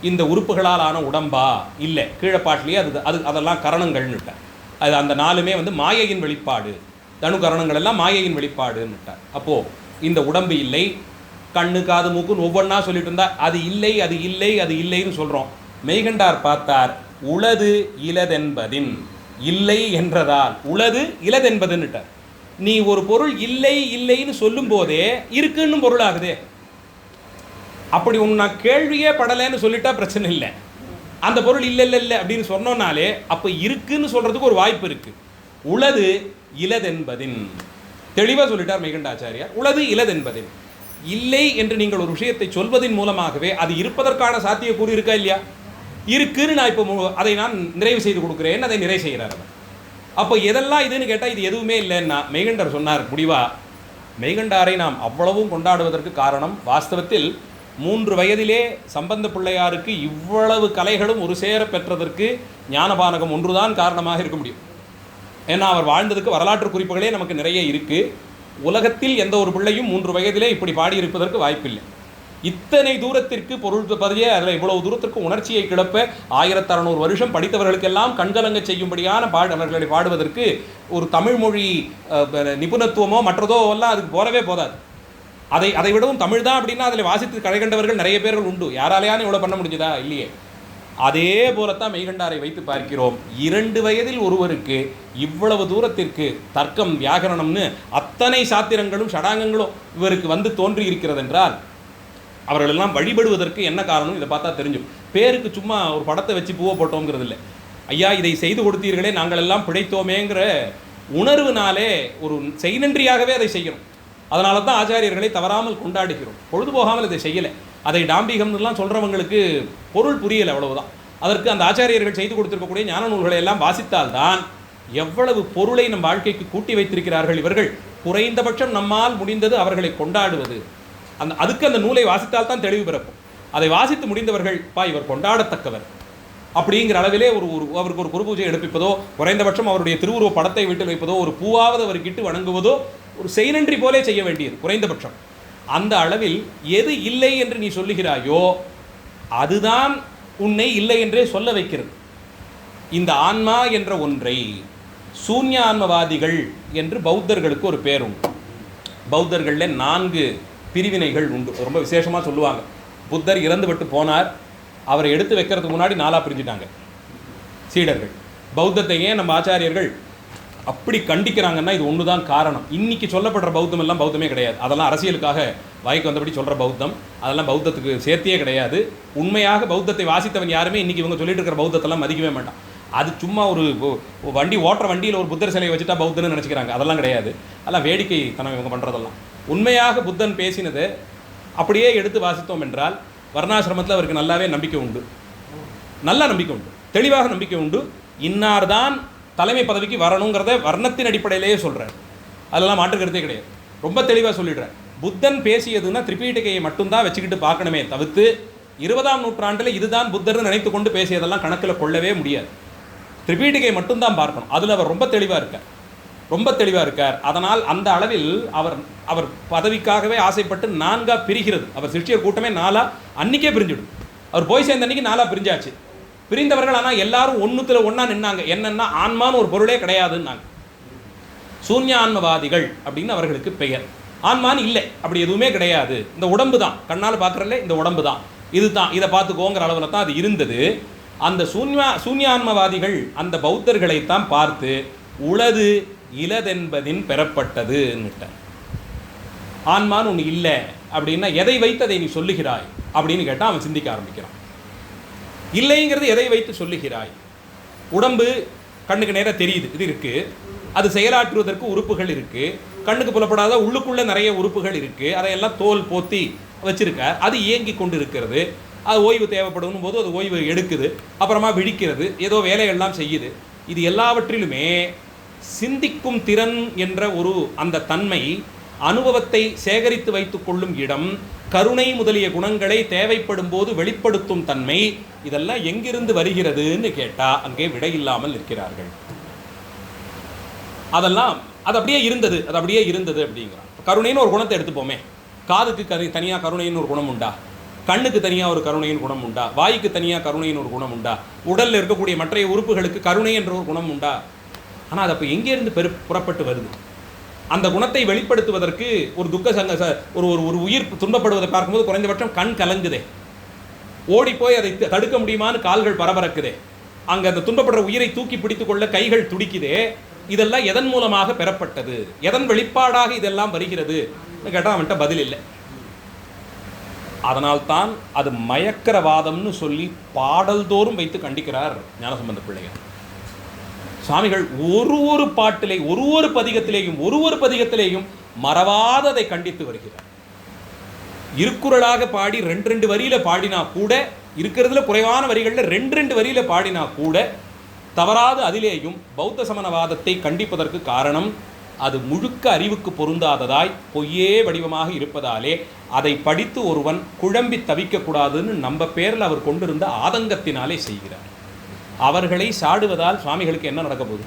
இந்த உறுப்புகளால் ஆன உடம்பா? இல்லை, கீழப்பாட்டிலேயே அதெல்லாம் கரணங்கள்னுட்டார். அது அந்த நாலுமே மாயையின் வெளிப்பாடு, தனு கரணங்கள் எல்லாம் மாயையின் வெளிப்பாடுன்னுட்டார். அப்போது இந்த உடம்பு இல்லை, கண்ணு காது மூக்குன்னு ஒவ்வொன்றா சொல்லிட்டு இருந்தா அது இல்லை அது இல்லை அது இல்லைன்னு சொல்கிறோம். மெய்கண்டார் பார்த்தார், உளது இலதென்பதின், இல்லை என்றதால் உளது இலதென்பதுன்னுட்டார். நீ ஒரு பொருள் இல்லை இல்லைன்னு சொல்லும் போதே இருக்குன்னு பொருள் ஆகுதே. அப்படி நான் கேள்வியே படலைன்னு சொல்லிட்டா பிரச்சனை இல்லை. அந்த பொருள் இல்லை இல்லை இல்லை அப்படின்னு சொன்னோன்னாலே அப்போ இருக்குன்னு சொல்றதுக்கு ஒரு வாய்ப்பு இருக்கு. உளது இலதென்பதின் தெளிவாக சொல்லிட்டார் மெய்கண்டாச்சாரியார். உளது இலதென்பதின், இல்லை என்று நீங்கள் ஒரு விஷயத்தை சொல்வதன் மூலமாகவே அது இருப்பதற்கான சாத்தியக்கூறு இருக்கா இல்லையா? இருக்குன்னு நான் இப்போ அதை நான் நிறைவு செய்து கொடுக்குறேன், அதை நிறைவு செய்கிறார் அவர். அப்போ எதெல்லாம் இதுன்னு கேட்டால் இது எதுவுமே இல்லைன்னா மெய்கண்டர் சொன்னார் முடிவா. மெய்கண்டாரை நாம் அவ்வளவும் கொண்டாடுவதற்கு காரணம், வாஸ்தவத்தில் 3 வயதிலே சம்பந்த பிள்ளையாருக்கு இவ்வளவு கலைகளும் ஒரு சேர பெற்றதற்கு ஞானபானகம் ஒன்றுதான் காரணமாக இருக்க முடியும். ஏன்னா அவர் வாழ்ந்ததுக்கு வரலாற்று குறிப்புகளே நமக்கு நிறைய இருக்குது. உலகத்தில் எந்த ஒரு பிள்ளையும் 3 வயதிலே இப்படி பாடியிருப்பதற்கு வாய்ப்பில்லை. இத்தனை தூரத்திற்கு பொருள் பதிய அதில் இவ்வளவு தூரத்திற்கு உணர்ச்சியை கிளப்ப 1600 வருஷம் படித்தவர்களுக்கெல்லாம் கண்கலங்க செய்யும்படியான அவர்களை பாடுவதற்கு ஒரு தமிழ் மொழி நிபுணத்துவமோ மற்றதோ எல்லாம் அதுக்கு போறவே போதாது. அதை விடவும் தமிழ் தான் அப்படின்னா அதில் வாசித்து கலை கண்டவர்கள் நிறைய பேர்கள் உண்டு. யாராலையானு இவ்வளோ பண்ண முடிஞ்சதா? இல்லையே. அதே போலத்தான் மெய்கண்டாரை வைத்து பார்க்கிறோம். 2 வயதில் ஒருவருக்கு இவ்வளவு தூரத்திற்கு தர்க்கம் வியாகரணம்னு அத்தனை சாத்திரங்களும் ஷடாங்கங்களும் இவருக்கு தோன்றி இருக்கிறது என்றால் அவர்களெல்லாம் வழிபடுவதற்கு என்ன காரணம் இதை பார்த்தா தெரிஞ்சும். பேருக்கு சும்மா ஒரு படத்தை வச்சு பூவை போட்டோங்கிறது இல்லை. ஐயா இதை செய்து கொடுத்தீர்களே நாங்கள் எல்லாம் பிழைத்தோமேங்கிற உணர்வுனாலே ஒரு செய்நன்றியாகவே அதை செய்யணும். அதனால தான் ஆச்சாரியர்களை தவறாமல் கொண்டாடுகிறோம். பொழுது போகாமல் இதை செய்யலை. அதை டாம்பிகம்லாம் சொல்கிறவங்களுக்கு பொருள் புரியலை, அவ்வளவுதான். அதற்கு அந்த ஆச்சாரியர்கள் செய்து கொடுத்திருக்கக்கூடிய ஞான நூல்களை எல்லாம் வாசித்தால்தான் எவ்வளவு பொருளை நம் வாழ்க்கைக்கு கூட்டி வைத்திருக்கிறார்கள் இவர்கள். குறைந்தபட்சம் நம்மால் முடிந்தது அவர்களை கொண்டாடுவது. அதுக்கு அந்த நூலை வாசித்தால் தான் தெளிவு பிறக்கும். அதை வாசித்து முடிந்தவர்கள் இவர் கொண்டாடத்தக்கவர் அப்படிங்கிற அளவிலே அவருக்கு ஒரு குரு பூஜை எடுப்பிப்பதோ, குறைந்தபட்சம் அவருடைய திருவுருவ படத்தை வீட்டில் வைப்பதோ, ஒரு பூவாவது அவர்கிட்ட வணங்குவதோ ஒரு செய்நன்றி போலே செய்ய வேண்டியது குறைந்தபட்சம். அந்த அளவில் எது இல்லை என்று நீ சொல்லுகிறாயோ அதுதான் உன்னை இல்லை என்றே சொல்ல வைக்கிறது. இந்த ஆன்மா என்ற ஒன்றை சூன்ய ஆன்மவாதிகள் என்று பௌத்தர்களுக்கு ஒரு பேர் உண்டு. பௌத்தர்களில் 4 பிரிவினைகள் உண்டு. ரொம்ப விசேஷமாக சொல்லுவாங்க. புத்தர் இறந்துவிட்டு போனார், அவரை எடுத்து வைக்கிறதுக்கு முன்னாடி 4ஆக பிரிஞ்சுட்டாங்க சீடர்கள். பௌத்தத்தை ஏன் நம்ம ஆச்சாரியர்கள் அப்படி கண்டிக்கிறாங்கன்னா இது ஒன்று தான் காரணம். இன்னைக்கு சொல்லப்படுற பௌத்தம் எல்லாம் பௌத்தமே கிடையாது. அதெல்லாம் அரசியலுக்காக வாய்க்கு வந்தபடி சொல்கிற பௌத்தம், அதெல்லாம் பௌத்தத்துக்கு சேர்த்தியே கிடையாது. உண்மையாக பௌத்தத்தை வாசித்தவன் யாருமே இன்னைக்கு இவங்க சொல்லிட்டு இருக்கிற பௌத்தத்தெல்லாம் மதிக்கவே மாட்டான். அது சும்மா ஒரு வண்டி ஓட்டுற வண்டியில் ஒரு புத்தர் சிலையை வச்சுட்டா பௌத்தன்னு நினச்சிக்கிறாங்க. அதெல்லாம் கிடையாது. அதெல்லாம் வேடிக்கை தனம் இவங்க பண்ணுறதெல்லாம். உண்மையாக புத்தன் பேசினது அப்படியே எடுத்து வாசித்தோம் என்றால் வர்ணாசிரமத்தில் அவருக்கு நல்லாவே நம்பிக்கை உண்டு, நல்ல நம்பிக்கை உண்டு, தெளிவாக நம்பிக்கை உண்டு. இன்னார் தான் தலைமை பதவிக்கு வரணுங்கிறத வர்ணத்தின் அடிப்படையிலேயே சொல்கிறார். அதெல்லாம் மாற்றுக்கிறதே கிடையாது. ரொம்ப தெளிவாக சொல்லிடுறார். புத்தன் பேசியதுன்னா திரிபீடிகையை மட்டும்தான் வச்சுக்கிட்டு பார்க்கணுமே தவிர்த்து 20ஆம் நூற்றாண்டில் இதுதான் புத்தர்னு நினைத்து கொண்டு பேசியதெல்லாம் கணக்கில் கொள்ளவே முடியாது. திரிபீடிகை மட்டும்தான் பார்க்கணும். அதில் அவர் ரொம்ப தெளிவாக இருக்கார், ரொம்ப தெளிவாக இருக்கார். அதனால் அந்த அளவில் அவர் பதவிக்காகவே ஆசைப்பட்டு 4ஆக பிரிகிறது. அவர் சிஷ்யர் கூட்டமே 4ஆக அன்றைக்கே பிரிஞ்சிடும். அவர் போய் சேர்ந்த அன்றைக்கி 4ஆக பிரிஞ்சாச்சு. பிரிந்தவர்கள் ஆனால் எல்லாரும் ஒன்றுத்தில் ஒன்றா நின்னாங்க. என்னென்னா ஆன்மான்னு ஒரு பொருளே கிடையாதுன்னாங்க. சூன்ய ஆன்மவாதிகள் அப்படின்னு அவர்களுக்கு பெயர். ஆன்மான்னு இல்லை, அப்படி எதுவுமே கிடையாது, இந்த உடம்பு தான், கண்ணால் பார்க்குறல இந்த உடம்பு தான், இது தான், இதை பார்த்துக்கோங்கிற அளவில் தான் அது இருந்தது. அந்த சூன்யான்மவாதிகள் அந்த பௌத்தர்களைத்தான் பார்த்து உளது இலதென்பதின் பெறப்பட்டதுன்னுட்டார். ஆன்மான்னு ஒன்று இல்லை அப்படின்னா எதை வைத்து அதை நீ சொல்லுகிறாய் அப்படின்னு கேட்டால் அவன் சிந்திக்க ஆரம்பிக்கிறான். இல்லைங்கிறது எதை வைத்து சொல்லுகிறாய்? உடம்பு கண்ணுக்கு நேராக தெரியுது, இது இருக்குது. அது செயலாற்றுவதற்கு உறுப்புகள் இருக்குது. கண்ணுக்கு புலப்படாத உள்ளுக்குள்ளே நிறைய உறுப்புகள் இருக்குது. அதையெல்லாம் தோல் போத்தி வச்சிருக்க, அது இயங்கி கொண்டு இருக்கிறது. அது ஓய்வு தேவைப்படும் போது அது ஓய்வு எடுக்குது, அப்புறமா விழிக்கிறது, ஏதோ வேலைகள்லாம் செய்யுது. இது எல்லாவற்றிலுமே சிந்திக்கும் திறன் என்ற ஒரு அந்த தன்மை, அனுபவத்தை சேகரித்து வைத்துக் கொள்ளும் இடம், கருணை முதலிய குணங்களை தேவைப்படும் போது வெளிப்படுத்தும் தன்மை, இதெல்லாம் எங்கிருந்து வருகிறதுன்னு கேட்டா அங்கே விடையில்லாமல் இருக்கிறார்கள். அதெல்லாம் அது அப்படியே இருந்தது, அது அப்படியே இருந்தது அப்படிங்கிறான். கருணைன்னு ஒரு குணத்தை எடுத்துப்போமே, காதுக்கு தனியாக கருணைன்னு ஒரு குணம் உண்டா? கண்ணுக்கு தனியாக ஒரு கருணையின் குணம் உண்டா? வாய்க்கு தனியாக கருணையின் ஒரு குணம் உண்டா? உடலில் இருக்கக்கூடிய மற்ற உறுப்புகளுக்கு கருணை என்ற ஒரு குணம் உண்டா? ஆனால் அது அப்போ எங்கேருந்து புறப்பட்டு வருது? அந்த குணத்தை வெளிப்படுத்துவதற்கு ஒரு ஒரு ஒரு உயிர் துன்பப்படுவதை பார்க்கும்போது குறைந்தபட்சம் கண் கலங்குதே, ஓடிப்போய் அதை தடுக்க முடியுமான்னு கால்கள் பரபரக்குதே, அங்கே அந்த துன்பப்படுற உயிரை தூக்கி பிடித்துக் கொள்ள கைகள் துடிக்குதே. இதெல்லாம் எதன் மூலமாக பெறப்பட்டது? எதன் வெளிப்பாடாக இதெல்லாம் வருகிறது கேட்டால் அவன்கிட்ட பதில் இல்லை. அதனால்தான் அது மயக்கரவாதம்னு சொல்லி பாடல் தோறும் வைத்து கண்டிக்கிறார் ஞானசம்பந்த பிள்ளைகள். சுவாமிகள் ஒரு பாட்டிலே ஒரு பதிகத்திலேயும் மறவாததை கண்டித்து வருகிறார். இருக்குறளாக பாடி 2 வரியில பாடினா கூட, இருக்கிறதுல குறைவான வரிகளில் 2 வரியில பாடினா கூட தவறாது அதிலேயும் பௌத்த சமணவாதத்தை கண்டிப்பதற்கு காரணம், அது முழுக்க அறிவுக்கு பொருந்தாததாய் பொய்யே வடிவமாக இருப்பதாலே அதை படித்து ஒருவன் குழம்பி தவிக்கக்கூடாதுன்னு நம்ம பேரில் அவர் கொண்டிருந்த ஆதங்கத்தினாலே செய்கிறார். அவர்களை சாடுவதால் சுவாமிகளுக்கு என்ன நடக்க போகுது?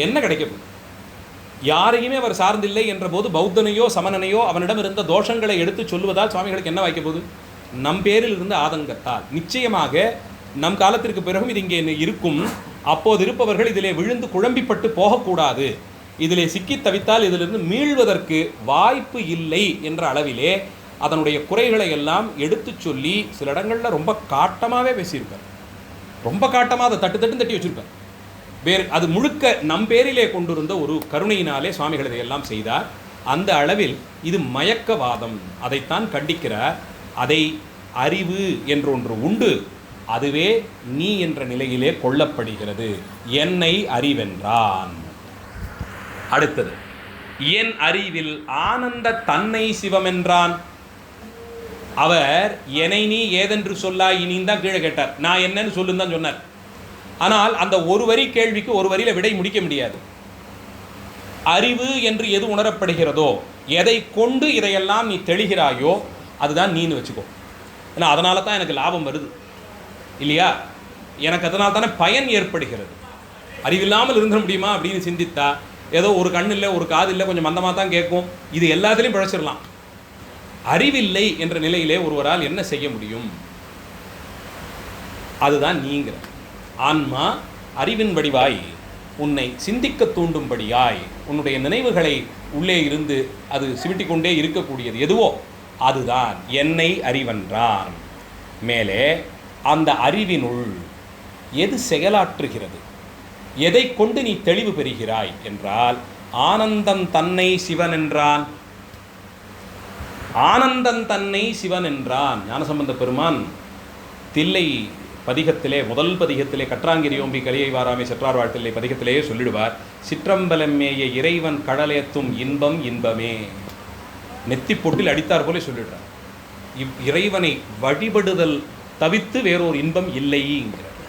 என்ன கிடைக்க போகுது? யாரையுமே அவர் சார்ந்தில்லை என்ற போது பௌத்தனையோ சமணனையோ அவனிடம் இருந்த தோஷங்களை எடுத்து சொல்லுவதால் சுவாமிகளுக்கு என்ன வாய்க்க போகுது? நம் பேரில் இருந்த ஆதங்கத்தால். நிச்சயமாக நம் காலத்திற்கு பிறகும் இது இங்கே இருக்கும். அப்போது இருப்பவர்கள் இதிலே விழுந்து குழம்பிப்பட்டு போகக்கூடாது, இதிலே சிக்கி தவித்தால் இதிலிருந்து மீள்வதற்கு வாய்ப்பு இல்லை என்ற அளவிலே அதனுடைய குறைகளை எல்லாம் எடுத்து சொல்லி சில இடங்களில் ரொம்ப காட்டமாகவே பேசியிருப்பார். ரொம்ப காட்டமாக அதை தட்டி வச்சிருப்பார். வேறு அது முழுக்க நம் பேரிலே கொண்டிருந்த ஒரு கருணையினாலே சுவாமிகள் இதையெல்லாம் செய்தார். அந்த அளவில் இது மயக்கவாதம், அதைத்தான் கண்டிக்கிறார். அதை அறிவு என்றொன்று உண்டு, அதுவே நீ என்ற நிலையிலே கொள்ளப்படுகிறது. என்னை அறிவென்றான். அடுத்தது, என் அறிவில் ஆனந்த தன்னை சிவமென்றான். அவர் என்னை நீ ஏதென்று சொல்லாய் இனின்னு தான் கீழே கேட்டார். நான் என்னன்னு சொல்லுன்னு தான் சொன்னார். ஆனால் அந்த ஒரு வரி கேள்விக்கு ஒரு வரியில விடை முடிக்க முடியாது. அறிவு என்று எது உணரப்படுகிறதோ, எதை கொண்டு இதையெல்லாம் நீ தெளிகிறாயோ அதுதான் நீன்னு வச்சுக்கோ. ஏன்னா அதனால தான் எனக்கு லாபம் வருது இல்லையா, எனக்கு அதனால தானே பயன் ஏற்படுகிறது. அறிவில்லாமல் இருந்த முடியுமா அப்படின்னு சிந்தித்தா, ஏதோ ஒரு கண் இல்லை ஒரு காது இல்லை கொஞ்சம் மந்தமாக தான் கேட்கும், இது எல்லாத்துலேயும் பிழைச்சிடலாம். அறிவில்லை என்ற நிலையிலே ஒருவரால் என்ன செய்ய முடியும்? அதுதான் நீங்கிற ஆன்மா அறிவின் வடிவாய் உன்னை சிந்திக்க தூண்டும்படியாய் உன்னுடைய நினைவுகளை உள்ளே இருந்து அது சிவிட்டி கொண்டே இருக்கக்கூடியது எதுவோ அதுதான் என்னை அறிவென்றான். மேலே அந்த அறிவினுள் எது செயலாற்றுகிறது, எதை கொண்டு நீ தெளிவு பெறுகிறாய் என்றால் ஆனந்தம் தன்னை சிவன் என்றான். ஆனந்தம் தன்னை சிவன் என்றான். ஞானசம்பந்த பெருமான் தில்லை பதிகத்திலே முதல் பதிகத்திலே கற்றாங்கிரியோம்பி கலியை வாராமை செற்றார் வாழ்த்தில்லை பதிகத்திலேயே சொல்லிடுவார், சிற்றம்பலமேய இறைவன் கடலேத்தும் இன்பம் இன்பமே. நெத்தி பொட்டில் அடித்தார் போல சொல்லிடுறார். இறைவனை வழிபடுதல் தவித்து வேறொரு இன்பம் இல்லைங்கிறார்.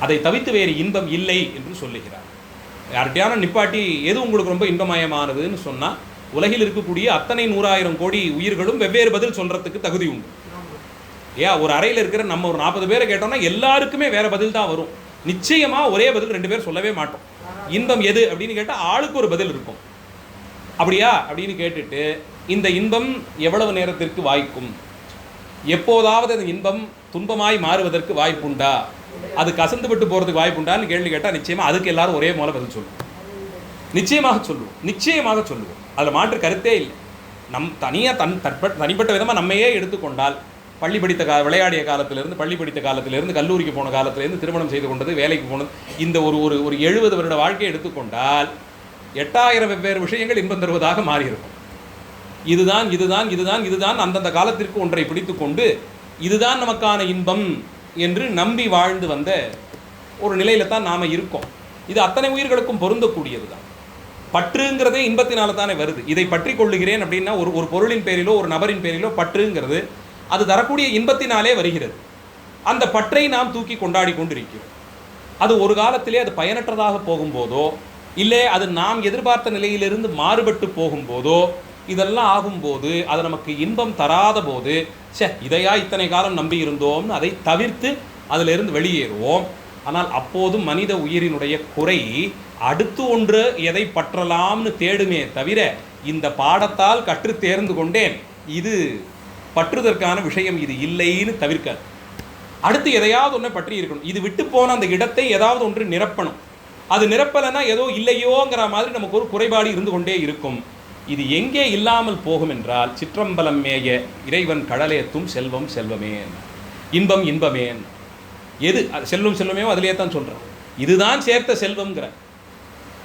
அதை தவித்து வேறு இன்பம் இல்லை என்று சொல்லுகிறார். யார்கிட்டையான நிப்பாட்டி எது உங்களுக்கு ரொம்ப இன்பமயமானதுன்னு சொன்னால் உலகில் இருக்கக்கூடிய அத்தனை 100,000 கோடி உயிர்களும் வெவ்வேறு பதில் சொல்கிறதுக்கு தகுதி உண்டு. ஏன் ஒரு அறையில் இருக்கிற நம்ம ஒரு 40 பேரை கேட்டோம்னா எல்லாருக்குமே வேறு பதில் தான் வரும். நிச்சயமாக ஒரே பதில் 2 பேர் சொல்லவே மாட்டோம். இன்பம் எது அப்படின்னு கேட்டால் ஆளுக்கு ஒரு பதில் இருக்கும். அப்படியா அப்படின்னு கேட்டுட்டு இந்த இன்பம் எவ்வளவு நேரத்திற்கு வாய்க்கும், எப்போதாவது அந்த இன்பம் துன்பமாய் மாறுவதற்கு வாய்ப்புண்டா, அது கசந்து விட்டு போகிறதுக்கு வாய்ப்புண்டான்னு கேள்வி கேட்டால் நிச்சயமாக அதுக்கு எல்லாரும் ஒரே மூலம் பதில் சொல்லுவோம். நிச்சயமாக சொல்லுவோம். அதில் மாற்று கருத்தே இல்லை. நம் தனியாக தனிப்பட்ட விதமாக நம்மையே எடுத்துக்கொண்டால் பள்ளி படித்த விளையாடிய காலத்திலிருந்து பள்ளி படித்த காலத்திலிருந்து கல்லூரிக்கு போன காலத்திலேருந்து திருமணம் செய்து கொண்டது வேலைக்கு போனது இந்த ஒரு 70 வருட வாழ்க்கையை எடுத்துக்கொண்டால் 8000 வெவ்வேறு விஷயங்கள் இன்பம் தருவதாக மாறியிருக்கும். இதுதான் அந்தந்த காலத்திற்கு ஒன்றை பிடித்து கொண்டு இதுதான் நமக்கான இன்பம் என்று நம்பி வாழ்ந்து வந்த ஒரு நிலையில தான் நாம் இருக்கோம். இது அத்தனை உயிர்களுக்கும் பொருந்தக்கூடியது தான். பற்றுங்கிறதே இன்பத்தினால தானே வருது. இதை பற்றி கொள்ளுகிறேன் அப்படின்னா ஒரு பொருளின் பேரிலோ ஒரு நபரின் பேரிலோ பற்றுங்கிறது அது தரக்கூடிய இன்பத்தினாலே வருகிறது. அந்த பற்றை நாம் தூக்கி கொண்டாடி கொண்டிருக்கிறோம். அது ஒரு காலத்திலே அது பயனற்றதாக போகும்போதோ இல்லை அது நாம் எதிர்பார்த்த நிலையிலிருந்து மாறுபட்டு போகும்போதோ இதெல்லாம் ஆகும்போது அது நமக்கு இன்பம் தராத போது இதையா இத்தனை காலம் நம்பி இருந்தோம்னு அதை தவிர்த்து அதிலிருந்து வெளியேறுவோம். ஆனால் அப்போதும் மனித உயிரினுடைய குறை அடுத்து ஒன்று எதை பற்றலாம்னு தேடுமே தவிர இந்த பாடத்தால் கற்று தேர்ந்து கொண்டேன் இது பற்றுதற்கான விஷயம் இது இல்லைன்னு தவிர்க்காது. அடுத்து எதையாவது ஒன்றை பற்றி இருக்கணும். இது விட்டு போன அந்த இடத்தை ஏதாவது ஒன்று நிரப்பணும். அது நிரப்பலைன்னா ஏதோ இல்லையோங்கிற மாதிரி நமக்கு ஒரு குறைபாடு இருந்து கொண்டே இருக்கும். இது எங்கே இல்லாமல் போகும் என்றால் சிற்றம்பலம் மேய இறைவன் கடலேத்தும் செல்வம் செல்வமேன், இன்பம் இன்பமேன். எது செல்வம் செல்வமேவோ அதிலே தான் சொல்கிறேன். இதுதான் சேர்த்த செல்வம்ங்கிற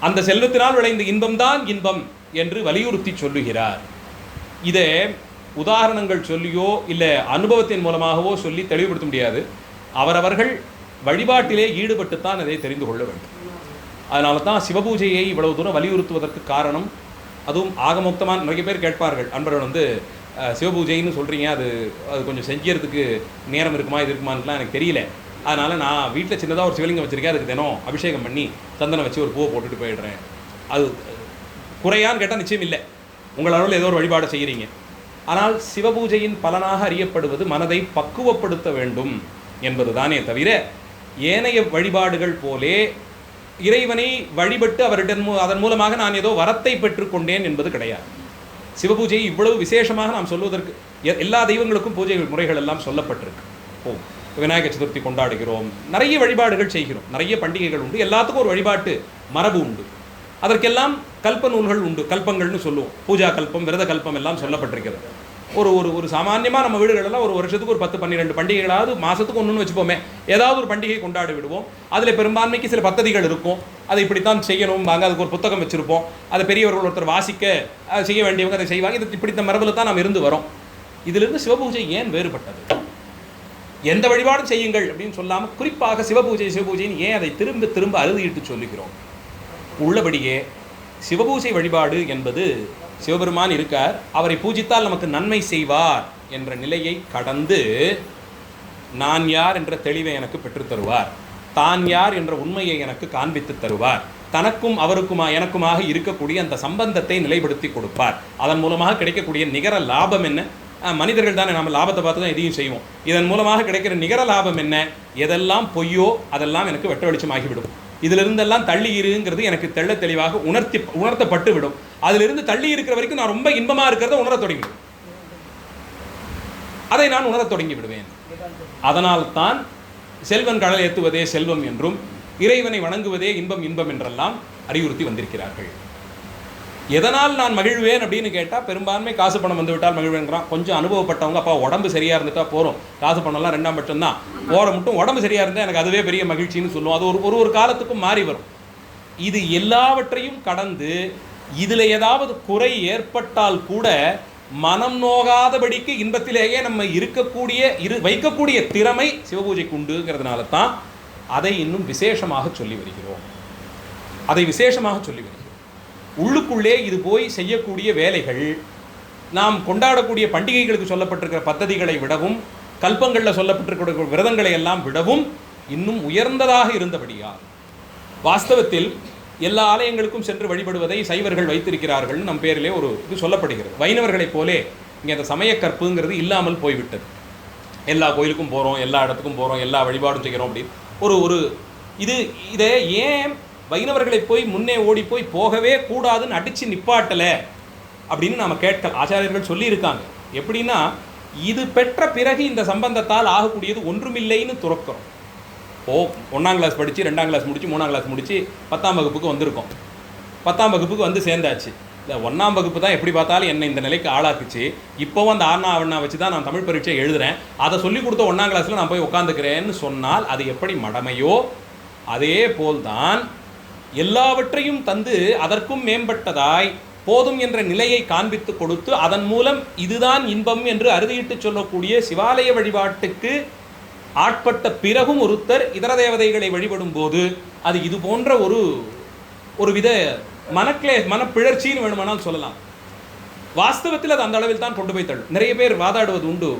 அந்த செல்வத்தினால் விளைந்த இன்பம்தான் இன்பம் என்று வலியுறுத்தி சொல்லுகிறார். இதை உதாரணங்கள் சொல்லியோ இல்லை அனுபவத்தின் மூலமாகவோ சொல்லி தெளிவுபடுத்த முடியாது. அவரவர்கள் வழிபாட்டிலே ஈடுபட்டுத்தான் அதை தெரிந்து கொள்ள வேண்டும். அதனால தான் சிவபூஜையை இவ்வளவு தூரம் வலியுறுத்துவதற்கு காரணம். அதுவும் ஆகமோக்தமான நிறைய பேர் கேட்பார்கள், அன்பர்கள் சிவபூஜைன்னு சொல்கிறீங்க, அது கொஞ்சம் செஞ்சறதுக்கு நேரம் இருக்குமா இது இருக்குமான்லாம் எனக்கு தெரியல. அதனால் நான் வீட்டில் சின்னதாக ஒரு சிவலிங்கம் வச்சுருக்கேன், அதுக்கு தினம் அபிஷேகம் பண்ணி சந்தனம் வச்சு ஒரு பூவை போட்டுட்டு போயிடுறேன். அது குறையான்னு கேட்டால் நிச்சயம் இல்லை. உங்களால் ஏதோ ஒரு வழிபாடு செய்கிறீங்க. ஆனால் சிவபூஜையின் பலனாக அறியப்படுவது மனதை பக்குவப்படுத்த வேண்டும் என்பது தானே தவிர ஏனைய வழிபாடுகள் போலே இறைவனை வழிபட்டு அவரிடம் அதன் மூலமாக நான் ஏதோ வரத்தை பெற்றுக்கொண்டேன் என்பது கிடையாது. சிவபூஜையை இவ்வளவு விசேஷமாக நாம் சொல்வதற்கு எல்லா தெய்வங்களுக்கும் பூஜை முறைகள் எல்லாம் சொல்லப்பட்டிருக்கு. விநாயகர் சதுர்த்தி கொண்டாடுகிறோம், நிறைய வழிபாடுகள் செய்கிறோம், நிறைய பண்டிகைகள் உண்டு, எல்லாத்துக்கும் ஒரு வழிபாட்டு மரபு உண்டு. அதற்கெல்லாம் கல்ப நூல்கள் உண்டு, கல்பங்கள்னு சொல்லுவோம். பூஜா கல்பம், விரத கல்பம் எல்லாம் சொல்லப்பட்டிருக்கிறது. ஒரு ஒரு ஒரு சாமான்யமாக நம்ம வீடுகளெல்லாம் ஒரு வருஷத்துக்கு ஒரு 10-12 பண்டிகைகளாவது மாதத்துக்கு ஒன்றுன்னு வச்சுப்போமே, ஏதாவது ஒரு பண்டிகை கொண்டாடி விடுவோம். அதில் பெரும்பான்மைக்கு சில பத்ததிகள் இருக்கும், அதை இப்படித்தான் செய்யணும் வாங்க, அதுக்கு ஒரு புத்தகம் வச்சுருப்போம், அதை பெரியவர்கள் ஒருத்தர் வாசிக்க செய்ய வேண்டியவங்க அதை செய்வாங்க. இது இப்படித்த மரபில் தான் நாம் இருந்து வரோம். இதிலிருந்து சிவபூஜை ஏன் வேறுபட்டது? எந்த வழிபாடும் செய்யுங்கள் அப்படின்னு சொல்லாமல் குறிப்பாக சிவபூஜைன்னு ஏன் அதை திரும்ப திரும்ப அறுதியிட்டு சொல்லுகிறோம்? உள்ளபடியே சிவபூஜை வழிபாடு என்பது சிவபெருமான் இருக்கார், அவரை பூஜித்தால் நமக்கு நன்மை செய்வார் என்ற நிலையை கடந்து நான் யார் என்ற தெளிவை எனக்கு பெற்று தருவார், தான் யார் என்ற உண்மையை எனக்கு காண்பித்து தருவார், தனக்கும் அவருக்குமா எனக்குமாக இருக்கக்கூடிய அந்த சம்பந்தத்தை நிலைப்படுத்தி கொடுப்பார். அதன் மூலமாக கிடைக்கக்கூடிய நிகர லாபம் என்ன? மனிதர்கள் தானே, நம்ம லாபத்தை பார்த்து தான் எதையும் செய்வோம். இதன் மூலமாக கிடைக்கிற நிகர லாபம் என்ன? எதெல்லாம் பொய்யோ அதெல்லாம் எனக்கு வெட்ட வெளிச்சமாகிவிடும். இதிலிருந்தெல்லாம் தள்ளி இருங்கிறது எனக்கு தெள்ள தெளிவாக உணர்த்தப்பட்டு விடும். அதிலிருந்து தள்ளி இருக்கிற வரைக்கும் நான் ரொம்ப இன்பமாக இருக்கிறத உணரத் தொடங்கிவிடும். அதை நான் உணரத் தொடங்கி விடுவேன். அதனால்தான் செல்வன் கடல் ஏற்றுவதே செல்வம் என்றும் இறைவனை வணங்குவதே இன்பம் இன்பம் என்றெல்லாம் அறிவுறுத்தி வந்திருக்கிறார்கள். எதனால் நான் மகிழ்வேன் அப்படின்னு கேட்டால் பெரும்பான்மை காசு பணம் வந்து விட்டால் மகிழ்வேங்கிறான். கொஞ்சம் அனுபவப்பட்டவங்க அப்பா உடம்பு சரியாக இருந்துட்டா போகிறோம், காசு பணம்லாம் 2ஆம் பட்சம் தான், போகிற மட்டும் உடம்பு சரியாக இருந்தால் எனக்கு அதுவே பெரிய மகிழ்ச்சின்னு சொல்லுவோம். அது ஒரு காலத்துக்கும் மாறி வரும். இது எல்லாவற்றையும் கடந்து இதில் ஏதாவது குறை ஏற்பட்டால் கூட மனம் நோகாதபடிக்கு இன்பத்திலேயே நம்ம வைக்கக்கூடிய திறமை சிவபூஜைக்கு உண்டுங்கிறதுனால தான் அதை இன்னும் விசேஷமாக சொல்லி வருகிறோம். உள்ளுக்குள்ளே இது போய் செய்யக்கூடிய வேலைகள் நாம் கொண்டாடக்கூடிய பண்டிகைகளுக்கு சொல்லப்பட்டிருக்கிற பദ്ധதிகளை விடவும் கல்பங்களில் சொல்லப்பட்டிருக்கிற விரதங்களை எல்லாம் விடவும் இன்னும் உயர்ந்ததாக இருந்தபடியால் வாஸ்தவத்தில் எல்லா ஆலயங்களுக்கும் சென்று வழிபடுவதை சைவர்கள் வைத்திருக்கிறார்கள் நம் பேரிலே ஒரு இது சொல்லப்படுகிறது. வைணவர்களைப் போலே இங்கே அந்த சமய கற்புங்கிறது இல்லாமல் போய்விட்டது. எல்லா கோயிலுக்கும் போகிறோம், எல்லா இடத்துக்கும் போகிறோம், எல்லா வழிபாடும் செய்கிறோம் அப்படின்னு இதை ஏன் வைணவர்களை போய் முன்னே ஓடி போகவே கூடாதுன்னு அடித்து நிப்பாட்டலை அப்படின்னு நாம் கேட்கலாம். ஆச்சாரியர்கள் சொல்லியிருக்காங்க. எப்படின்னா இது பெற்ற பிறகு இந்த சம்பந்தத்தால் ஆகக்கூடியது ஒன்றுமில்லைன்னு துறக்கிறோம். 1ஆம் கிளாஸ் படித்து 2ஆம் கிளாஸ் முடித்து 3ஆம் கிளாஸ் முடித்து 10ஆம் வகுப்புக்கு வந்திருக்கோம். 10ஆம் வகுப்புக்கு வந்து சேர்ந்தாச்சு. இந்த 1ஆம் வகுப்பு தான் எப்படி பார்த்தாலும் என்னை இந்த நிலைக்கு ஆளாக்குச்சு. இப்போவும் அந்த ஆவணா வச்சு தான் நான் தமிழ் பரீட்சை எழுதுகிறேன். அதை சொல்லிக் கொடுத்த 1ஆம் கிளாஸில் நான் போய் உட்காந்துக்கிறேன்னு சொன்னால் அது எப்படி மடமையோ அதே போல்தான் எல்லாவற்றையும் தந்து அதற்கும் மேம்பட்டதாய் போதும் என்ற நிலையை காண்பித்து கொடுத்து அதன் மூலம் இதுதான் இன்பம் என்று அறுதியிட்டு சொல்லக்கூடிய சிவாலய வழிபாட்டுக்கு ஆட்பட்ட பிறகும் ஒருத்தர் இதர தேவதைகளை வழிபடும் போது அது இது போன்ற ஒரு வித மனப்பிழற்சின்னு வேணுமானால் சொல்லலாம். வாஸ்தவத்தில் அது அந்த அளவில் தான் கொண்டு போய் தள்ளும். நிறைய பேர் வாதாடுவது உண்டு,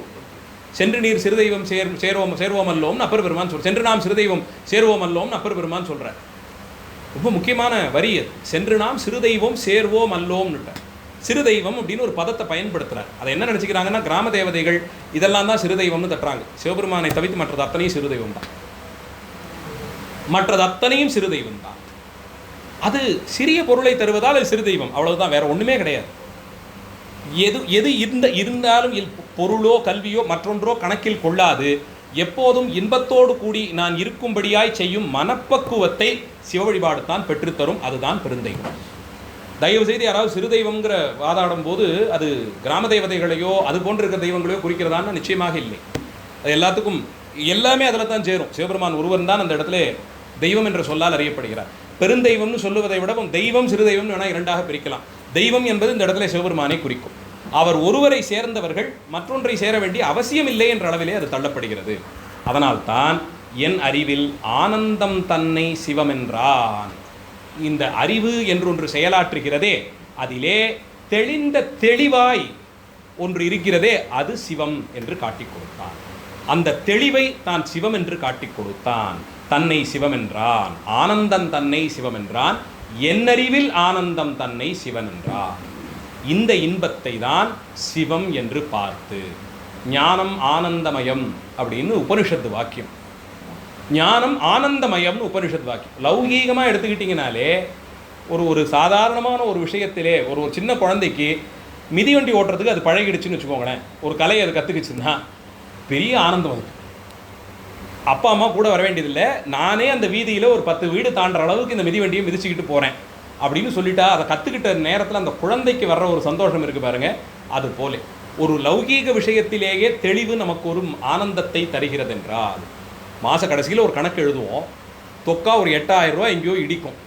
சென்று நீர் சிறுதெய்வம் சேர்வோம் அல்லோம்னு அப்பர் பெருமான் சென்று நாம் சிறுதெய்வம் சேர்வோம் அல்லோம்னு அப்பர் பெருமான் சொல்கிறார். ரொம்ப முக்கியமான வரி அது. சென்று நாம் சிறுதெய்வம் சேர்வோம் அல்லோம்னுட்ட சிறுதெய்வம் அப்படின்னு ஒரு பதத்தை பயன்படுத்துகிறார். அதை என்ன நினச்சிக்கிறாங்கன்னா, கிராம தேவதைகள் இதெல்லாம் தான் சிறுதெய்வம்னு தட்டுறாங்க. சிவபெருமானை தவிர்த்து மற்றது அத்தனையும் சிறுதெய்வம் தான். மற்றது அத்தனையும் சிறுதெய்வம் தான். அது சிறிய பொருளை தருவதால் அது சிறுதெய்வம், அவ்வளவுதான், வேற ஒன்றுமே கிடையாது. எது இருந்தாலும் பொருளோ கல்வியோ மற்றொன்றோ கணக்கில் கொள்ளாது எப்போதும் இன்பத்தோடு கூடி நான் இருக்கும்படியாய் செய்யும் மனப்பக்குவத்தை சிவ வழிபாடு தான் பெற்றுத்தரும். அதுதான் பெருந்தெய்வம். தயவு செய்து யாராவது சிறுதெய்வம்ங்கிற வாதாடும் போது அது கிராம தேவதைகளையோ அது போன்ற இருக்கிற தெய்வங்களையோ குறிக்கிறதான்னு நிச்சயமாக இல்லை. அது எல்லாத்துக்கும் எல்லாமே அதில் தான் சேரும். சிவபெருமான் ஒருவன் தான் அந்த இடத்துல தெய்வம் என்ற சொல்லால் அறியப்படுகிறார். பெருந்தெய்வம்னு சொல்லுவதை விட தெய்வம் சிறுதெய்வம் வேணால் இரண்டாக பிரிக்கலாம். தெய்வம் என்பது இந்த இடத்துல சிவபெருமானை குறிக்கும். அவர் ஒருவரை சேர்ந்தவர்கள் மற்றொன்றை சேர வேண்டிய அவசியம் இல்லை என்ற அளவிலே அது தள்ளப்படுகிறது. அதனால்தான் என் அறிவில் ஆனந்தம் தன்னை சிவமென்றான். இந்த அறிவு என்றொன்று செயலாற்றுகிறதே, அதிலே தெளிந்த தெளிவாய் ஒன்று இருக்கிறதே, அது சிவம் என்று காட்டிக் கொடுத்தான். அந்த தெளிவை தான் சிவம் என்று காட்டிக் கொடுத்தான். தன்னை சிவமென்றான், ஆனந்தம் தன்னை சிவமென்றான், என்னறிவில் ஆனந்தம் தன்னை சிவன் என்றான். இந்த இன்பத்தை தான் சிவம் என்று பார்த்து ஞானம் ஆனந்தமயம் அப்படின்னு உபனிஷத்து வாக்கியம். ஞானம் ஆனந்தமயம்னு உபனிஷத் வாக்கியம். லௌகீகமாக எடுத்துக்கிட்டிங்கனாலே ஒரு சாதாரணமான ஒரு விஷயத்திலே ஒரு சின்ன குழந்தைக்கு மிதிவண்டி ஓட்டுறதுக்கு அது பழகிடுச்சுன்னு வச்சுக்கோங்களேன். ஒரு கலையை அது கற்றுக்குச்சுன்னா பெரிய ஆனந்தம். அதுக்கு அப்பா அம்மா கூட வர வேண்டியதில்லை, நானே அந்த வீதியில் ஒரு 10 வீடு தாண்டுற அளவுக்கு இந்த மிதிவண்டியை மிதிச்சுக்கிட்டு போகிறேன் அப்படின்னு சொல்லிட்டா அதை கற்றுக்கிட்ட நேரத்தில் அந்த குழந்தைக்கு வர்ற ஒரு சந்தோஷம் இருக்குது பாருங்கள். அது போல ஒரு லௌகீக விஷயத்திலேயே தெளிவு நமக்கு ஒரு ஆனந்தத்தை தருகிறது என்றால், மாத கடைசியில் ஒரு கணக்கு எழுதுவோம், தொக்கா ஒரு 8000 ரூபா எங்கேயோ இடிக்கும்.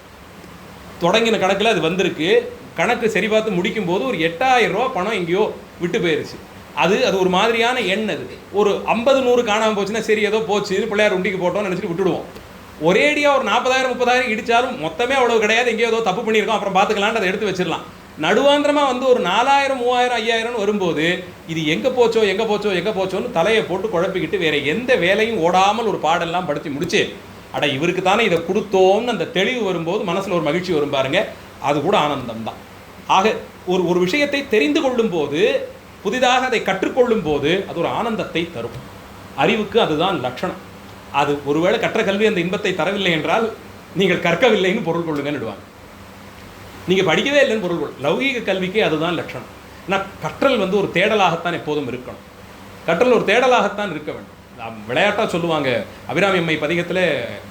தொடங்கின கணக்கில் அது வந்திருக்கு, கணக்கு சரி பார்த்து முடிக்கும் போது ஒரு 8000 ரூபா பணம் எங்கேயோ விட்டு போயிருச்சு. அது ஒரு மாதிரியான எண். அது ஒரு 50-100 காணாமல் போச்சுன்னா சரி ஏதோ போச்சு பிள்ளையார் உண்டிக்கு போட்டோம்னு நினச்சிட்டு விட்டுடுவோம். ஒரேடியாக ஒரு 40,000-30,000 இடித்தாலும் மொத்தமே அவ்வளோ கிடையாது, எங்கேயோ ஏதோ தப்பு பண்ணியிருக்கோம் அப்புறம் பார்த்துக்கலான்னு அதை எடுத்து வச்சிடலாம். நடுவாந்திரமாக வந்து ஒரு 4,000, 3,000, 5,000 வரும்போது இது எங்கே போச்சோன்னு தலையை போட்டு குழப்பிக்கிட்டு வேறு எந்த வேலையும் ஓடாமல் ஒரு பாடெல்லாம் படுத்தி முடிச்சு அட இவருக்கு தானே இதை கொடுத்தோம்னு அந்த தெளிவு வரும்போது மனசில் ஒரு மகிழ்ச்சி வரும் பாருங்க. அது கூட ஆனந்தம் தான். ஆக ஒரு விஷயத்தை தெரிந்து கொள்ளும் போது, புதிதாக அதை கற்றுக்கொள்ளும் போது அது ஒரு ஆனந்தத்தை தரும். அறிவுக்கு அதுதான் லட்சணம். அது ஒருவேளை கற்ற கல்வி அந்த இன்பத்தை தரவில்லை என்றால் நீங்கள் கற்கவில்லைன்னு பொருள் கொள்ளுங்கன்னு. நீங்கள் படிக்கவே இல்லைன்னு பொருள் கொள். லௌகீக கல்விக்கே அதுதான் லட்சணம். ஆனால் கற்றல் வந்து ஒரு தேடலாகத்தான் எப்போதும் இருக்கணும். கற்றல் ஒரு தேடலாகத்தான் இருக்க வேண்டும். விளையாட்டாக சொல்லுவாங்க, அபிராமி அம்மை பதிகத்தில்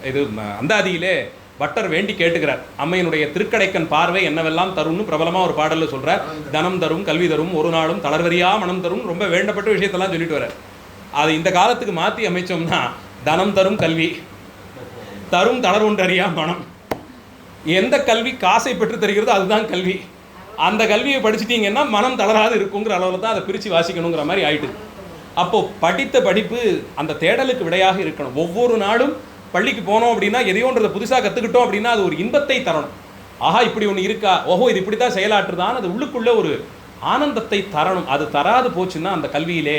இது அந்தாதியிலே பட்டர் வேண்டி கேட்டுக்கிறார், அம்மையினுடைய திருக்கடைக்கன் பார்வை என்னவெல்லாம் தரும்னு பிரபலமாக ஒரு பாடலில் சொல்கிறார். தனம் தரும், கல்வி தரும், ஒரு நாளும் தளர்வரியா மனம் தரும், ரொம்ப வேண்டப்பட்ட விஷயத்தெல்லாம் சொல்லிட்டு வர்றார். அதை இந்த காலத்துக்கு மாற்றி அமைச்சோம்னா தனம் தரும் கல்வி தரும் தளர்வொன்றறியா மனம். எந்த கல்வி காசை பெற்று தருகிறதோ அதுதான் கல்வி. அந்த கல்வியை படிச்சுட்டீங்கன்னா மனம் தளராது இருக்குங்கிற அளவில் தான் அதை பிரித்து வாசிக்கணுங்கிற மாதிரி ஆயிட்டுது. அப்போது படித்த படிப்பு அந்த தேடலுக்கு விடையாக இருக்கணும். ஒவ்வொரு நாளும் பள்ளிக்கு போனோம் அப்படின்னா எதையோன்றதை புதுசாக கற்றுக்கிட்டோம் அப்படின்னா அது ஒரு இன்பத்தை தரணும். ஆஹா இப்படி ஒன்று இருக்கா, ஓஹோ இது இப்படி தான் செயலாற்றுதான், அது உள்ளுக்குள்ளே ஒரு ஆனந்தத்தை தரணும். அது தராது போச்சுன்னா அந்த கல்வியிலே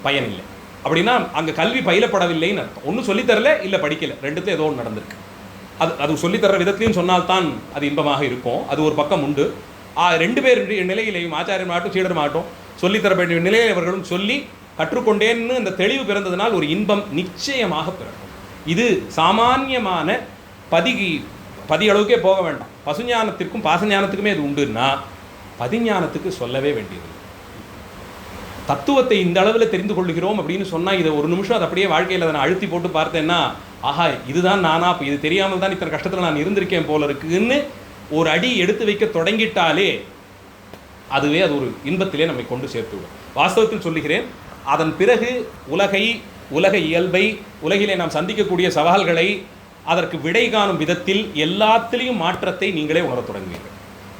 பயன் இல்லை. அப்படின்னா அங்கே கல்வி பயிலப்படவில்லைன்னு அர்த்தம். ஒன்றும் சொல்லித்தரல, இல்லை படிக்கலை, ரெண்டுத்தையும் ஏதோ ஒன்று நடந்திருக்கு. அது சொல்லித்தர விதத்திலையும் சொன்னால்தான் அது இன்பமாக இருக்கும். அது ஒரு பக்கம் உண்டு. 2 பேர் நிலையிலையும் ஆச்சாரியமாகட்டும் சீடருமாகட்டும் சொல்லித்தர வேண்டிய நிலையை அவர்களும் சொல்லி கற்றுக்கொண்டேன்னு அந்த தெளிவு பிறந்ததுனால் ஒரு இன்பம் நிச்சயமாக பிறக்கும். இது சாமானியமான பதி அளவுக்கே போக வேண்டாம். பசுஞானத்திற்கும் பாசஞானத்துக்குமே இது உண்டுன்னா பதிஞானத்துக்கு சொல்லவே வேண்டியது. தத்துவத்தை இந்த அளவில் தெரிந்து கொள்கிறோம் அப்படின்னு சொன்னால் இதை ஒரு நிமிஷம் அதை அப்படியே வாழ்க்கையில் அதை நான் அழுத்தி போட்டு பார்த்தேன்னா, ஆஹா இதுதான் நானா, இப்போ இது தெரியாமல் தான் இத்தனை கஷ்டத்தில் நான் இருந்திருக்கேன் போல இருக்குன்னு ஒரு அடி எடுத்து வைக்க தொடங்கிட்டாலே அதுவே அது ஒரு இன்பத்திலே நம்மை கொண்டு சேர்த்து விடும். வாஸ்தவத்தில் சொல்லுகிறேன், அதன் பிறகு உலக இயல்பை, உலகிலே நாம் சந்திக்கக்கூடிய சவால்களை, அதற்கு விடை காணும் விதத்தில் எல்லாத்திலையும் மாற்றத்தை நீங்களே உணரத் தொடங்குவீர்கள்.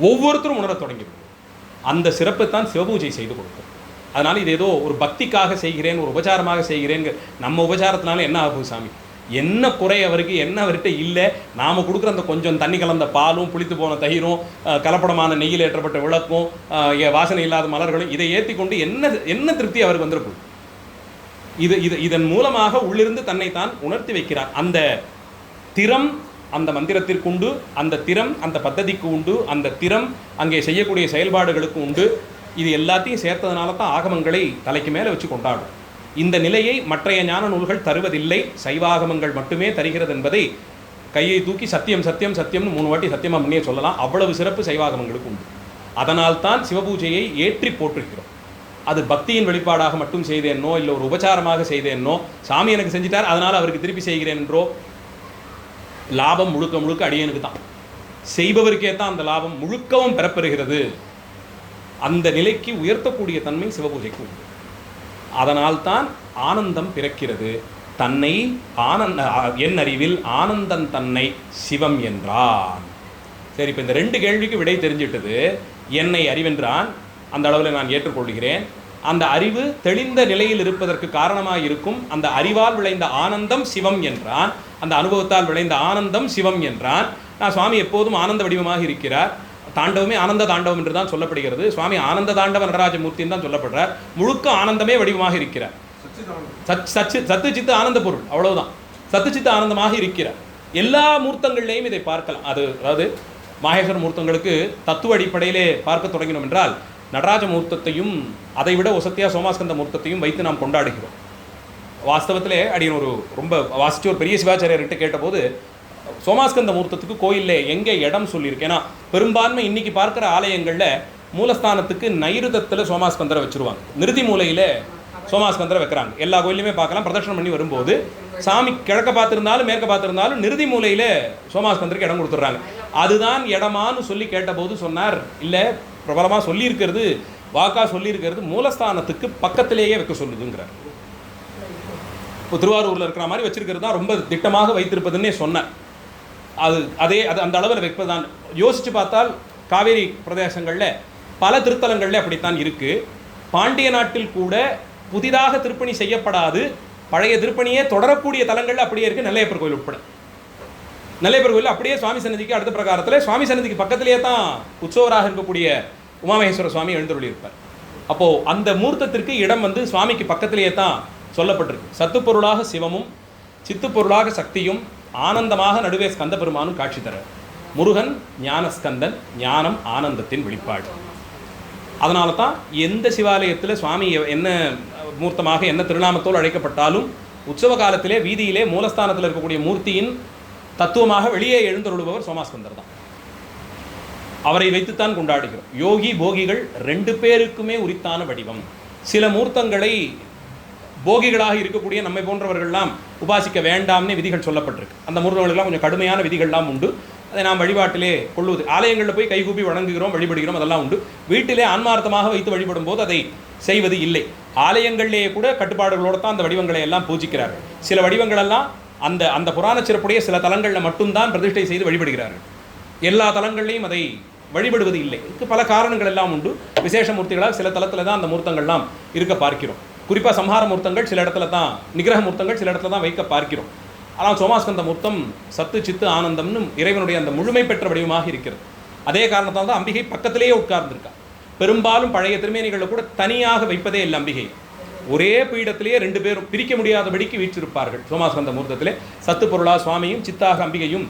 ஒவ்வொருத்தரும் உணரத் தொடங்கிவிடும். அந்த சிறப்பை தான் சிவபூஜை செய்து கொடுக்கும். அதனால் இது ஏதோ ஒரு பக்திக்காக செய்கிறேன், ஒரு உபச்சாரமாக செய்கிறேன். நம்ம உபச்சாரத்தினால என்ன ஆகும் சாமி, என்ன குறை அவருக்கு, என்ன அவர்கிட்ட இல்லை, நாம் கொடுக்குற அந்த கொஞ்சம் தண்ணி கலந்த பாலும் புளித்து போன தயிரும் கலப்படமான நெய்யில் ஏற்றப்பட்ட விளக்கும் வாசனை இல்லாத மலர்களும் இதை ஏற்றி கொண்டு என்ன திருப்தி அவருக்கு வந்துருக்கும்? இதன் மூலமாக உள்ளிருந்து தன்னைத்தான் உணர்த்தி வைக்கிறார். அந்த திறம் அந்த மந்திரத்திற்கு உண்டு, அந்த திறம் அந்த பத்ததிக்கு உண்டு, அந்த திறம் அங்கே செய்யக்கூடிய செயல்பாடுகளுக்கு உண்டு. இது எல்லாத்தையும் சேர்த்ததுனால தான் ஆகமங்களை தலைக்கு மேலே வச்சு கொண்டாடும். இந்த நிலையை மற்றைய ஞான நூல்கள் தருவதில்லை, சைவாகமங்கள் மட்டுமே தருகிறது என்பதை கையை தூக்கி சத்தியம் சத்தியம் சத்தியம்னு 3 வாட்டி சத்தியமாக முன்னே சொல்லலாம். அவ்வளவு சிறப்பு சைவாகமங்களுக்கு உண்டு. அதனால்தான் சிவபூஜையை ஏற்றி போட்டிருக்கிறோம். அது பக்தியின் வெளிப்பாடாக மட்டும் செய்தேனோ, இல்லை ஒரு உபச்சாரமாக செய்தேனோ, சாமி எனக்கு செஞ்சிட்டார் அதனால் அவருக்கு திருப்பி செய்கிறேன் என்றோ, லாபம் முழுக்க முழுக்க அடியனுக்கு தான், செய்பவருக்கே தான் அந்த லாபம் முழுக்கவும் பெறப்பெறுகிறது. அந்த நிலைக்கு உயர்த்தக்கூடிய தன்மை சிவபூஜைக்கு உண்டு. அதனால்தான் ஆனந்தம் பிறக்கிறது. தன்னை என் அறிவில் ஆனந்தன் தன்னை சிவம் என்றான். சரி, இப்போ இந்த 2 கேள்விக்கு விடை தெரிஞ்சிட்டது. என்னை அறிவென்றான், அந்த அளவில் நான் ஏற்றுக்கொள்கிறேன். அந்த அறிவு தெளிந்த நிலையில் இருப்பதற்கு காரணமாக இருக்கும் அந்த அறிவால் விளைந்த ஆனந்தம் சிவம் என்றான். அந்த அனுபவத்தால் விளைந்த ஆனந்தம் சிவம் என்றான். நான் சுவாமி எப்போதும் ஆனந்த வடிவமாக இருக்கிறார். தாண்டவமே ஆனந்த தாண்டவம் என்று தான் சொல்லப்படுகிறது. சுவாமி ஆனந்த தாண்டவ நடராஜமூர்த்தின்னு தான் சொல்லப்படுறார். முழுக்க ஆனந்தமே வடிவமாக இருக்கிறார். சத்து சித்து ஆனந்த பொருள், அவ்வளவுதான். சத்து சித்து ஆனந்தமாக இருக்கிறார். எல்லா மூர்த்தங்கள்லையும் இதை பார்க்கலாம். அதாவது மாகேஸ்வர மூர்த்தங்களுக்கு தத்துவ அடிப்படையிலே பார்க்க தொடங்கினோம் என்றால் நடராஜ மூர்த்தத்தையும் அதைவிட ஒசத்தியா சோமாஸ்கந்த மூர்த்தத்தையும் வைத்து நாம் கொண்டாடுகிறோம். வாஸ்தவத்திலே அடியன் ஒரு ரொம்ப வாசிச்சு ஒரு பெரிய சிவாச்சாரியர்கிட்ட கேட்டபோது சோமாஸ்கந்த மூர்த்தத்துக்கு கோயிலில் எங்கே இடம் சொல்லியிருக்கு. ஏன்னா பெரும்பான்மை இன்னைக்கு பார்க்குற ஆலயங்களில் மூலஸ்தானத்துக்கு நைருதத்தில் சோமாஸ்கந்தரை வச்சுருவாங்க, நிறுதி மூலையில் சோமாஸ்கந்தரை வைக்கிறாங்க. எல்லா கோயிலுமே பார்க்கலாம். பிரதட்சணம் பண்ணி வரும்போது சாமி கிழக்க பார்த்துருந்தாலும் மேற்க பார்த்துருந்தாலும் நிறுதி மூலையில் சோமாஸ்கந்தருக்கு இடம் கொடுத்துட்றாங்க. அதுதான் இடமான்னு சொல்லி கேட்டபோது சொன்னார், இல்லை பிரபலமாக சொல்லியிருக்கிறது, வாக்கா சொல்லியிருக்கிறது மூலஸ்தானத்துக்கு பக்கத்திலேயே வைக்க சொல்லுதுங்கிறார். இப்போ திருவாரூரில் இருக்கிற மாதிரி வச்சிருக்கிறது தான் ரொம்ப திட்டமாக வைத்திருப்பதுன்னே சொன்னார். அது அந்த அளவில் வைப்பது தான். யோசித்து பார்த்தால் காவேரி பிரதேசங்களில் பல திருத்தலங்களில் அப்படித்தான் இருக்குது. பாண்டிய நாட்டில் கூட புதிதாக திருப்பணி செய்யப்படாது, பழைய திருப்பணியே தொடரக்கூடிய தலங்களில் அப்படியே இருக்குது. நெல்லையப்பர் கோயில் உட்பட நெல்லையப்பர் கோயில் அப்படியே சுவாமி சன்னதிக்கு அடுத்த பிரகாரத்தில் சுவாமி சன்னதிக்கு பக்கத்திலேயே தான் உற்சவராக இருக்கக்கூடிய உமாமகேஸ்வர சுவாமி எழுந்தருளி இருப்பார். அப்போது அந்த மூர்த்தத்திற்கு இடம் சுவாமிக்கு பக்கத்திலேயே தான் சொல்லப்பட்டிருக்கு. சத்து பொருளாக சிவமும் சித்து பொருளாக சக்தியும் ஆனந்தமாக நடுவே ஸ்கந்த பெருமானும் காட்சி தர. முருகன் ஞானஸ்கந்தன், ஞானம் ஆனந்தத்தின் வெளிப்பாடு. அதனால தான் எந்த சிவாலயத்தில் சுவாமி என்ன மூர்த்தமாக என்ன திருநாமத்தோடு அழைக்கப்பட்டாலும் உற்சவ காலத்திலே வீதியிலே மூலஸ்தானத்தில் இருக்கக்கூடிய மூர்த்தியின் தத்துவமாக வெளியே எழுந்தருளுபவர் சோமாஸ்கந்தர் தான். அவரை வைத்துத்தான் கொண்டாடுகிறோம். யோகி போகிகள் 2 பேருக்குமே உரித்தான வடிவம். சில மூர்த்தங்களை போகிகளாக இருக்கக்கூடிய நம்மை போன்றவர்கள்லாம் உபாசிக்க வேண்டாம்னே விதிகள் சொல்லப்பட்டிருக்கு. அந்த மூர்த்தங்களுக்கெல்லாம் கொஞ்சம் கடுமையான விதிகள்லாம் உண்டு. அதை நாம் வழிபாட்டிலே கொள்வது, ஆலயங்களில் போய் கைகூப்பி வணங்குகிறோம், வழிபடுகிறோம், அதெல்லாம் உண்டு. வீட்டிலே ஆன்மார்த்தமாக வைத்து வழிபடும் போது அதை செய்வது இல்லை. ஆலயங்களிலேயே கூட கட்டுப்பாடுகளோடு தான் அந்த வடிவங்களை எல்லாம் பூஜிக்கிறார்கள். சில வடிவங்களெல்லாம் அந்த அந்த புராண சிறப்புடைய சில தலங்களில் மட்டும்தான் பிரதிஷ்டை செய்து வழிபடுகிறார்கள். எல்லா தலங்கள்லையும் அதை வழிபடுவது இல்லை. இதுக்கு பல காரணங்கள் எல்லாம் உண்டு. விசேஷ மூர்த்திகளாக சில தலத்தில் தான் அந்த மூர்த்தங்கள்லாம் இருக்க பார்க்கிறோம். குறிப்பாக சம்ஹார மூர்த்தங்கள் சில இடத்துல தான், நிகிரக மூர்த்தங்கள் சில இடத்துல தான் வைக்க பார்க்கிறோம். ஆனால் சோமாஸ்கந்த மூர்த்தம் சத்து சித்து ஆனந்தம்னு இறைவனுடைய அந்த முழுமை பெற்ற வடிவமாக இருக்கிறது. அதே காரணத்தால் தான் அம்பிகை பக்கத்திலேயே உட்கார்ந்துருக்கா. பெரும்பாலும் பழைய திருமேனிகளில் கூட தனியாக வைப்பதே இல்லை. அம்பிகை ஒரே பீடத்திலேயே 2 பேரும் பிரிக்க முடியாதபடிக்கு வீற்றிருப்பார்கள். சோமாஸ்கந்த மூர்த்தத்திலே சத்து பொருளா சுவாமியும் சித்தாக அம்பிகையும்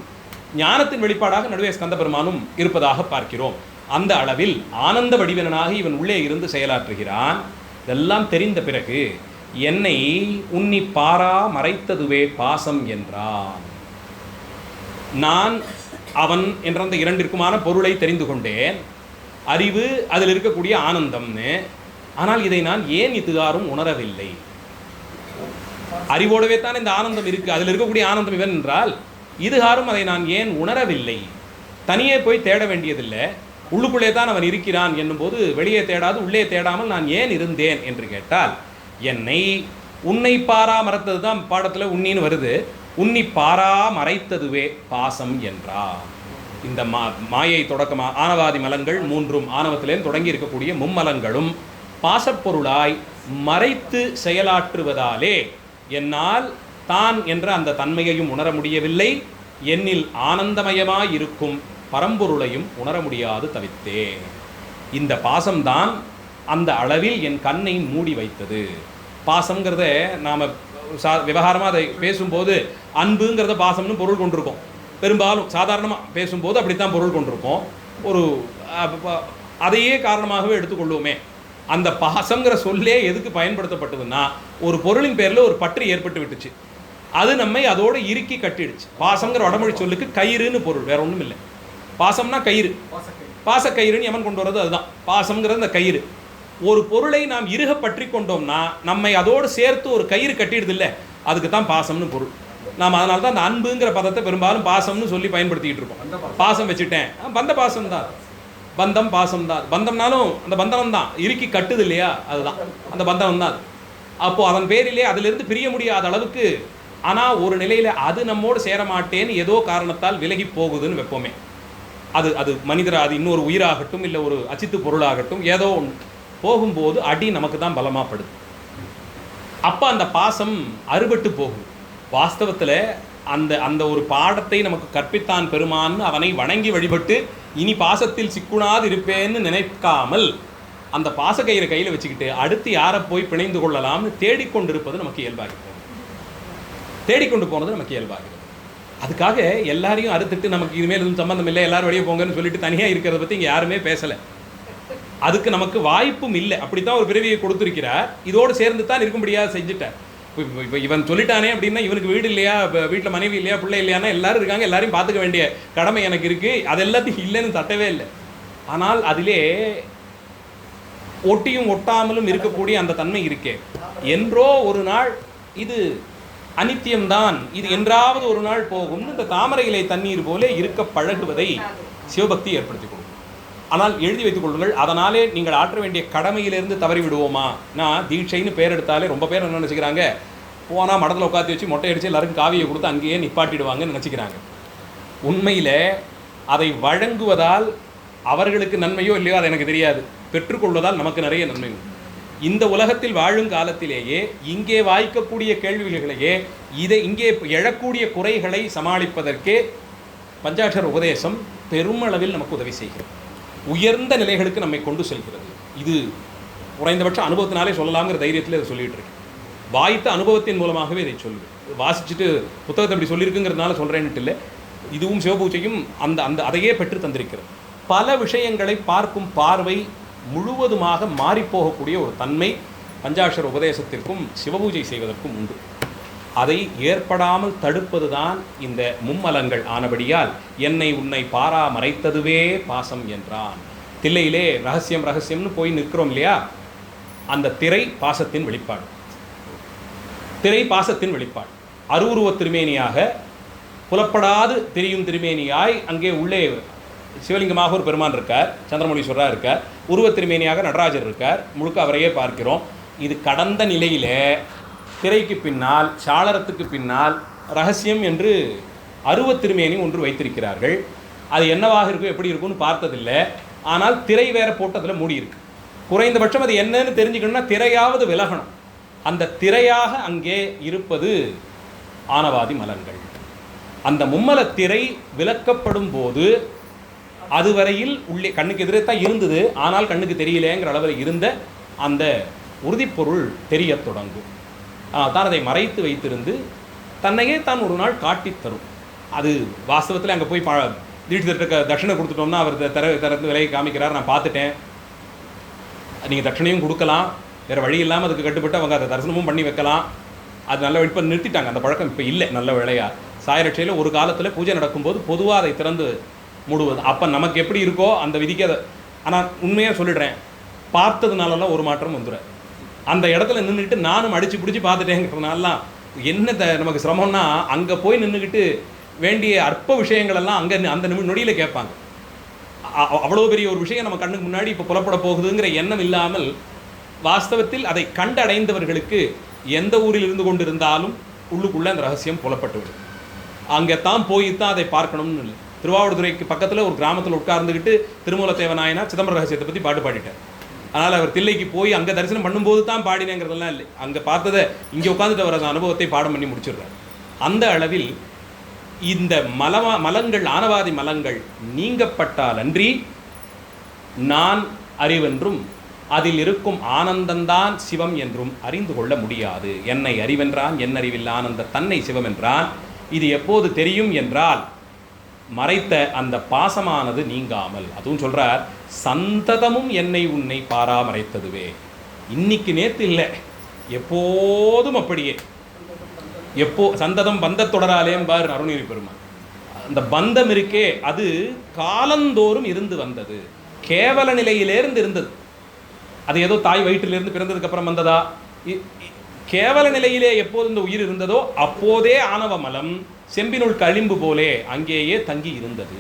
ஞானத்தின் வெளிப்பாடாக நடுவே ஸ்கந்த பெருமானும் இருப்பதாக பார்க்கிறோம். அந்த அளவில் ஆனந்த வடிவனாக இவன் உள்ளே இருந்து செயலாற்றுகிறான். இதெல்லாம் தெரிந்த பிறகு என்னை உன்னி பாரா மறைத்ததுவே பாசம் என்றான். நான் அவன் என்ற அந்த 2ற்குமான பொருளை தெரிந்து கொண்டேன். அறிவு, அதில் இருக்கக்கூடிய ஆனந்தம்னு. ஆனால் இதை நான் ஏன் இதுகாரும் உணரவில்லை? அறிவோடவே தான் இந்த ஆனந்தம் இருக்கு, அதில் இருக்கக்கூடிய ஆனந்தம் இவன் என்றால் இதுகாரும் அதை நான் ஏன் உணரவில்லை? தனியே போய் தேட வேண்டியதில்லை, உள்ளுக்குள்ளே தான் அவன் இருக்கிறான் என்னும்போது வெளியே தேடாது உள்ளே தேடாமல் நான் ஏன் இருந்தேன் என்று கேட்டால், என்னை உன்னை பாரா மறைத்தது தான் பாடத்தில் உன்னின்னு வருது. உன்னி பாரா மறைத்ததுவே பாசம் என்றார். இந்த மாயை தொடக்கமாக ஆணவாதி மலங்கள் 3 ஆணவத்திலே தொடங்கி இருக்கக்கூடிய மும்மலங்களும் பாசப்பொருளாய் மறைத்து செயலாற்றுவதாலே என்னால் தான் என்ற அந்த தன்மையையும் உணர முடியவில்லை, என்னில் ஆனந்தமயமாய் இருக்கும் பரம்பொருளையும் உணர முடியாது தவித்தேன். இந்த பாசம்தான் அந்த அளவில் என் கண்ணை மூடி வைத்தது. பாசங்கிறத நாம் விவகாரமாக அதை பேசும்போது அன்புங்கிறத பாசம்னு பொருள் கொண்டிருக்கோம். பெரும்பாலும் சாதாரணமாக பேசும்போது அப்படித்தான் பொருள் கொண்டிருக்கோம். ஒரு அதையே காரணமாகவே எடுத்துக்கொள்வோமே. அந்த பாசங்கிற சொல்லே எதுக்கு பயன்படுத்தப்பட்டதுன்னா, ஒரு பொருளின் பேரில் ஒரு பற்று ஏற்பட்டு விட்டுச்சு, அது நம்மை அதோடு இறுக்கி கட்டிடுச்சு. பாசங்கிற வடமொழி சொல்லுக்கு கயிறுன்னு பொருள், வேற ஒன்றும் இல்லை. பாசம்னா கயிறு, பாசக்கயிறுன்னு எவன் கொண்டு வரது அதுதான் பாசம்ங்கிறது. அந்த கயிறு ஒரு பொருளை நாம் இறுக பற்றி கொண்டோம்னா நம்மை அதோடு சேர்த்து ஒரு கயிறு கட்டிடுது இல்லை, அதுக்கு தான் பாசம்னு பொருள். நாம் அதனால தான் அந்த அன்புங்கிற பதத்தை பெரும்பாலும் பாசம்னு சொல்லி பயன்படுத்திக்கிட்டு இருக்கோம். பாசம் வச்சுட்டேன், பந்த பாசம் தான், பந்தம் பாசம் தான். பந்தம்னாலும் அந்த பந்தம் தான் இறுக்கி கட்டுது இல்லையா, அதுதான் அந்த பந்தம் தான். அப்போது அதன் பேரிலே அதிலிருந்து பிரிய முடியாத அளவுக்கு, ஆனால் ஒரு நிலையில் அது நம்மோடு சேர மாட்டேன்னு ஏதோ காரணத்தால் விலகி போகுதுன்னு வைப்போமே. அது அது மனிதர், அது இன்னொரு உயிராகட்டும், இல்லை ஒரு அச்சித்து பொருளாகட்டும், ஏதோ ஒன்று போகும்போது அடி நமக்கு தான் பலமாகப்படுது. அப்போ அந்த பாசம் அறுபட்டு போகும். வாஸ்தவத்தில் அந்த அந்த ஒரு பாடத்தை நமக்கு கற்பித்தான் பெருமான்னு அவனை வணங்கி வழிபட்டு இனி பாசத்தில் சிக்குணாது இருப்பேன்னு நினைக்காமல் அந்த பாசக்கயிறை கையில் வச்சுக்கிட்டு அடுத்து யாரை போய் பிணைந்து கொள்ளலாம்னு தேடிக்கொண்டிருப்பது நமக்கு இயல்பாகிறது. தேடிக்கொண்டு போனது நமக்கு இயல்பாகிறது. அதுக்காக எல்லாரையும் அறுத்துட்டு நமக்கு இதுமேல் எதுவும் சம்பந்தம் இல்லை, எல்லாரும் வெளியே போங்கன்னு சொல்லிட்டு தனியாக இருக்கிறத பற்றி இங்கே யாருமே பேசலை. அதுக்கு நமக்கு வாய்ப்பும் இல்லை. அப்படித்தான் ஒரு பிறவியை கொடுத்துருக்கிறார், இதோடு சேர்ந்து தான் இருக்கும்படியாக செஞ்சுட்டார். இப்போ இவன் சொல்லிட்டானே அப்படின்னா இவனுக்கு வீடு இல்லையா, வீட்டில் மனைவி இல்லையா, பிள்ளை இல்லையானா எல்லாரும் இருக்காங்க, எல்லாரையும் பார்த்துக்க வேண்டிய கடமை எனக்கு இருக்குது, அது எல்லாத்தையும் இல்லைன்னு தட்டவே இல்லை. ஆனால் அதிலே ஒட்டியும் ஒட்டாமலும் இருக்கக்கூடிய அந்த தன்மை இருக்கே. என்றோ ஒரு நாள் இது அனித்தியம்தான், இது என்றாவது ஒரு நாள் போகும்னு இந்த தாமரை இலை தண்ணீர் போல இருக்க பழகுவதை சிவபக்தி ஏற்படுத்தி கொடுக்கும். ஆனால் எழுதி வைத்துக் கொள்ளுங்கள், அதனாலே நீங்கள் ஆற்ற வேண்டிய கடமையிலிருந்து தவறி விடுவோமா? நான் தீட்சைன்னு பேர் எடுத்தாலே ரொம்ப பேர் என்ன நினச்சிக்கிறாங்க, போனால் மடத்தில் உட்காந்து வச்சு மொட்டை அடித்து எல்லாருக்கும் காவியை கொடுத்து அங்கேயே நிப்பாட்டிடுவாங்கன்னு நினச்சிக்கிறாங்க. உண்மையில் அதை வழங்குவதால் அவர்களுக்கு நன்மையோ இல்லையோ அது எனக்கு தெரியாது, பெற்றுக்கொள்வதால் நமக்கு நிறைய நன்மை உண்டு. இந்த உலகத்தில் வாழும் காலத்திலேயே இங்கே வாய்க்கக்கூடிய கேள்விகளையே இங்கே எழக்கூடிய குறைகளை சமாளிப்பதற்கே பஞ்சாட்சர உபதேசம் பெருமளவில் நமக்கு உதவி செய்கிறது, உயர்ந்த நிலைகளுக்கு நம்மை கொண்டு செல்கிறது. இது குறைந்தபட்ச அனுபவத்தினாலே சொல்லலாம்ங்கிற தைரியத்தில் இதை சொல்லிகிட்டு இருக்கேன். வாய்த்த அனுபவத்தின் மூலமாகவே இதை சொல்லுவேன். வாசிச்சுட்டு புத்தகத்தை அப்படி சொல்லியிருக்குங்கிறதுனால சொல்கிறேன்ட்டு இல்லை, இதுவும் சிவபூஜையும் அந்த அந்த அதையே பெற்று தந்திருக்கிறது. பல விஷயங்களை பார்க்கும் பார்வை முழுவதுமாக மாறிப்போகக்கூடிய ஒரு தன்மை பஞ்சாட்சர உபதேசத்திற்கும் சிவபூஜை செய்வதற்கும் உண்டு. அதை ஏற்படாமல் தடுப்பது தான் இந்த மும்மலங்கள் ஆனபடியால் என்னை உன்னை பாரா மறைத்ததுவே பாசம் என்றான். தில்லையிலே ரகசியம் ரகசியம்னு போய் நிற்கிறோம் இல்லையா, அந்த திரை பாசத்தின் வெளிப்பாடு. திரை பாசத்தின் வெளிப்பாடு. அருவுருவ திருமேனியாக புலப்படாது தெரியும் திருமேனியாய் அங்கே உள்ளே சிவலிங்கமாக ஒரு பெருமான் இருக்கார், சந்திரமௌலீஸ்வரராக இருக்கார், உருவ திருமேனியாக நடராஜர் இருக்கார், முழுக்க அவரையே பார்க்கிறோம். இது கடந்த நிலையிலே திரைக்கு பின்னால் சாளரத்துக்கு பின்னால் ரகசியம் என்று அருவ திருமேனி ஒன்று வைத்திருக்கிறார்கள். அது என்னவாக இருக்கும் எப்படி இருக்கும்னு பார்த்ததில்லை. ஆனால் திரை வேற போட்டதில் மூடி இருக்கு. குறைந்தபட்சம் அது என்னன்னு தெரிஞ்சுக்கணும்னா திரையாவது விலகணும். அந்த திரையாக அங்கே இருப்பது ஆனவாதி மலங்கள். அந்த மும்மல திரை விலக்கப்படும் போது அதுவரையில் உள்ளே கண்ணுக்கு எதிரே தான் இருந்தது, ஆனால் கண்ணுக்கு தெரியலேங்கிற அளவில் இருந்த அந்த உறுதிப்பொருள் தெரிய தொடங்கும். தான் அதை மறைத்து வைத்திருந்து தன்னையே தான் ஒரு நாள் காட்டித் தரும். அது வாஸ்தவத்தில் அங்கே போய் தீட்சிதர்கிட்ட தட்சிணை கொடுத்துட்டோம்னா அவர் திறந்து விலையை காமிக்கிறார், நான் பார்த்துட்டேன், நீங்கள் தட்சிணையும் கொடுக்கலாம், வேறு வழி இல்லாமல் அதுக்கு கட்டுப்பட்டு அவங்க அதை தரிசனமும் பண்ணி வைக்கலாம். அது நல்ல இப்போ நிறுத்திட்டாங்க, அந்த பழக்கம் இப்போ இல்லை. நல்ல வேளையா சாயரட்சையில் ஒரு காலத்தில் பூஜை நடக்கும்போது பொதுவாக அதை திறந்து மூடுவது. அப்போ நமக்கு எப்படி இருக்கோ அந்த விதிக்கு அதை. ஆனால் உண்மையாக சொல்லிடுறேன், பார்த்ததுனாலலாம் ஒரு மாற்றம் வந்துடும். அந்த இடத்துல நின்றுக்கிட்டு நானும் அடித்து பிடிச்சி பார்த்துட்டேங்கிறதுனாலாம் என்ன நமக்கு சிரமம்னா, அங்கே போய் நின்றுக்கிட்டு வேண்டிய அற்ப விஷயங்களெல்லாம் அங்கே அந்த நொடியில் கேட்பாங்க. அவ்வளோ பெரிய ஒரு விஷயம் நம்ம கண்ணுக்கு முன்னாடி இப்போ புலப்பட போகுதுங்கிற எண்ணம் இல்லாமல் வாஸ்தவத்தில் அதை கண்டடைந்தவர்களுக்கு எந்த ஊரில் இருந்து கொண்டு இருந்தாலும் உள்ளுக்குள்ளே அந்த ரகசியம் புலப்பட்டு விடும். அங்கே தான் போய் தான் அதை பார்க்கணும்னு இல்லை. திருவாவடுதுறைக்கு பக்கத்தில் ஒரு கிராமத்தில் உட்கார்ந்துக்கிட்டு திருமூலத்தேவ நாயனார் சிதம்பர ரகசியத்தை பற்றி பாட்டு பாடிட்டார். அதனால் அவர் தில்லைக்கு போய் அங்கே தரிசனம் பண்ணும்போது தான் பாடினேங்கிறதெல்லாம் இல்லை, அங்கே பார்த்ததை இங்கே உட்காந்துட்டு அவர் அந்த அனுபவத்தை பாடம் பண்ணி முடிச்சிடுறார். அந்த அளவில் இந்த மலங்கள் ஆனவாதி மலங்கள் நீங்கப்பட்டால் அன்றி நான் அறிவென்றும் அதில் இருக்கும் ஆனந்தந்தான் சிவம் என்றும் அறிந்து கொள்ள முடியாது. என்னை அறிவென்றான், என் அறிவில் ஆனந்த தன்னை சிவம் என்றான். இது எப்போது தெரியும் என்றால் மறைத்த அந்த பாசமானது நீங்காமல். அதுவும் சொல்றார், சந்ததமும் என்னை உன்னை பாராமறைத்ததுவே. இன்னைக்கு நேற்று இல்லை, எப்போதும் அப்படியே. எப்போ சந்ததம் பந்த தொடராலேயும் பார் அருணகிரி பெருமான். அந்த பந்தம் இருக்கே, அது காலந்தோறும் இருந்து வந்தது, கேவல நிலையிலேருந்து இருந்தது. அது ஏதோ தாய் வயிற்றிலிருந்து பிறந்ததுக்கு அப்புறம் வந்ததா? கேவல நிலையிலே எப்போது இந்த உயிர் இருந்ததோ அப்போதே ஆணவ மலம் செம்பினுள் களிம்பு போலே அங்கேயே தங்கி இருந்தது.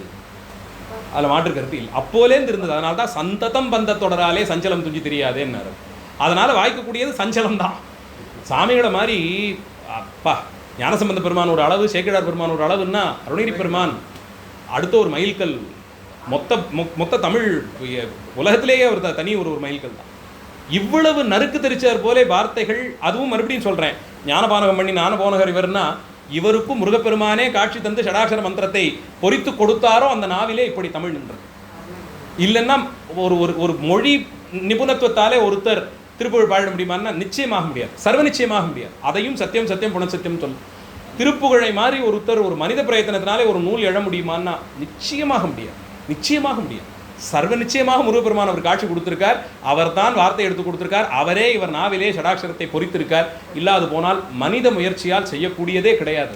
அதில் மாற்று கருத்து இல்லை, அப்போலேருந்து இருந்தது. அதனால தான் சந்ததம் பந்த தொடராலே சஞ்சலம் துஞ்சி தெரியாதேன்னு. அதனால் வாய்க்கக்கூடியது சஞ்சலம் தான். சாமிகளை மாதிரி அப்பா ஞானசம்பந்த பெருமான் ஒரு அளவு, சேக்கிழார் பெருமான் ஒரு அளவுன்னா, அருணகிரி பெருமான் அடுத்த ஒரு மைல்கல். மொத்த தமிழ் உலகத்திலேயே ஒரு தனி ஒரு மைல்கல் தான். இவ்வளவு நறுக்கு தெரிச்சார் போலே வார்த்தைகள். அதுவும் மறுபடியும் சொல்கிறேன், ஞானபானகம் பண்ணி ஞானபோனகர் இவர்னா, இவருக்கும் முருகப்பெருமானே காட்சி தந்து ஷடாட்சர மந்திரத்தை பொறித்து கொடுத்தாரோ அந்த நாவிலே இப்படி தமிழ் நின்றது. இல்லைன்னா ஒரு ஒரு மொழி நிபுணத்துவத்தாலே ஒருத்தர் திருப்புகழ் பாட முடியுமான்னா நிச்சயமாக முடியாது, சர்வ நிச்சயமாக முடியாது. அதையும் சத்தியம் சத்தியம் புனசத்தியம் சொல்லும். திருப்புகழை மாதிரி ஒருத்தர் ஒரு மனித பிரயத்தனத்தினாலே ஒரு நூல் எழ முடியுமான்னா நிச்சயமாக முடியாது, நிச்சயமாக முடியாது. சர்வ நிச்சயமாக முருகப்பெருமான் அவர் காட்சி கொடுத்திருக்கார். அவர் தான் வார்த்தை எடுத்து கொடுத்திருக்கார். அவரே இவர் நாவிலே ஷடாட்சரத்தை பொறித்திருக்கார். இல்லாது போனால் மனித முயற்சியால் செய்யக்கூடியதே கிடையாது.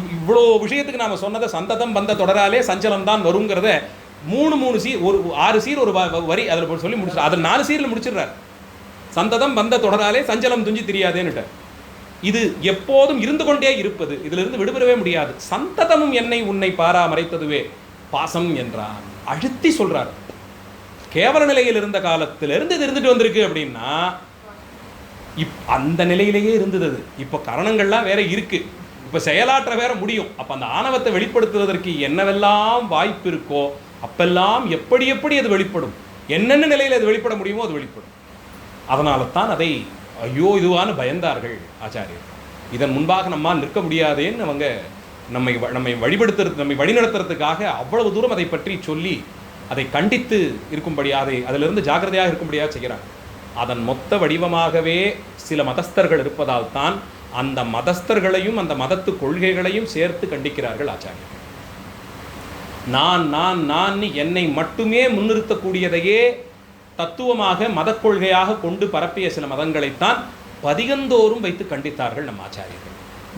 இவ்வளோ விஷயத்துக்கு நாம் சொன்னதை சந்ததம் பந்த தொடராலே சஞ்சலம் தான் வருங்கிறத மூணு சீர், ஒரு 6 சீர் ஒரு வரி அதில் சொல்லி முடிச்சு, அதில் 4 சீரில் முடிச்சிடுறார். சந்ததம் பந்த தொடராலே சஞ்சலம் துஞ்சி தெரியாதேன்னுட்ட. இது எப்போதும் இருந்து கொண்டே இருப்பது, இதிலிருந்து விடுபடவே முடியாது. சந்ததமும் என்னை உன்னை பாராமறைத்ததுவே பாசம் என்றான். அழுத்தி சொல்றார். கேவல நிலையில் இருந்த காலத்திலிருந்து இது இருந்துட்டு வந்திருக்கு அப்படின்னா அந்த நிலையிலேயே இருந்தது. இப்போ கரணங்கள்லாம் வேற இருக்கு, இப்போ செயலாற்ற வேற முடியும். அப்போ அந்த ஆணவத்தை வெளிப்படுத்துவதற்கு என்னவெல்லாம் வாய்ப்பு இருக்கோ அப்பெல்லாம் எப்படி எப்படி அது வெளிப்படும், என்னென்ன நிலையில் அது வெளிப்பட முடியுமோ அது வெளிப்படும். அதனால தான் அதை ஐயோ இதுவான்னு பயந்தார்கள் ஆச்சாரியர். இதன் முன்பாக நம்மால் நிற்க முடியாதேன்னு அவங்க நம்மை வழிபடுத்துறது, நம்மை வழிநடத்துறதுக்காக அவ்வளவு தூரம் அதை பற்றி சொல்லி அதை கண்டித்து இருக்கும்படியாக, அதிலிருந்து ஜாக்கிரதையாக இருக்கும்படியாக செய்கிறாங்க. அதன் மொத்த வடிவமாகவே சில மதஸ்தர்கள் இருப்பதால் தான் அந்த மதஸ்தர்களையும் அந்த மதத்து கொள்கைகளையும் சேர்த்து கண்டிக்கிறார்கள் ஆச்சாரியர். நான் என்னை மட்டுமே முன்னிறுத்தக்கூடியதையே தத்துவமாக மத கொள்கையாக கொண்டு பரப்பிய சில மதங்களைத்தான் பதிகந்தோறும் வைத்து கண்டித்தார்கள் நம் ஆச்சாரியர்கள்.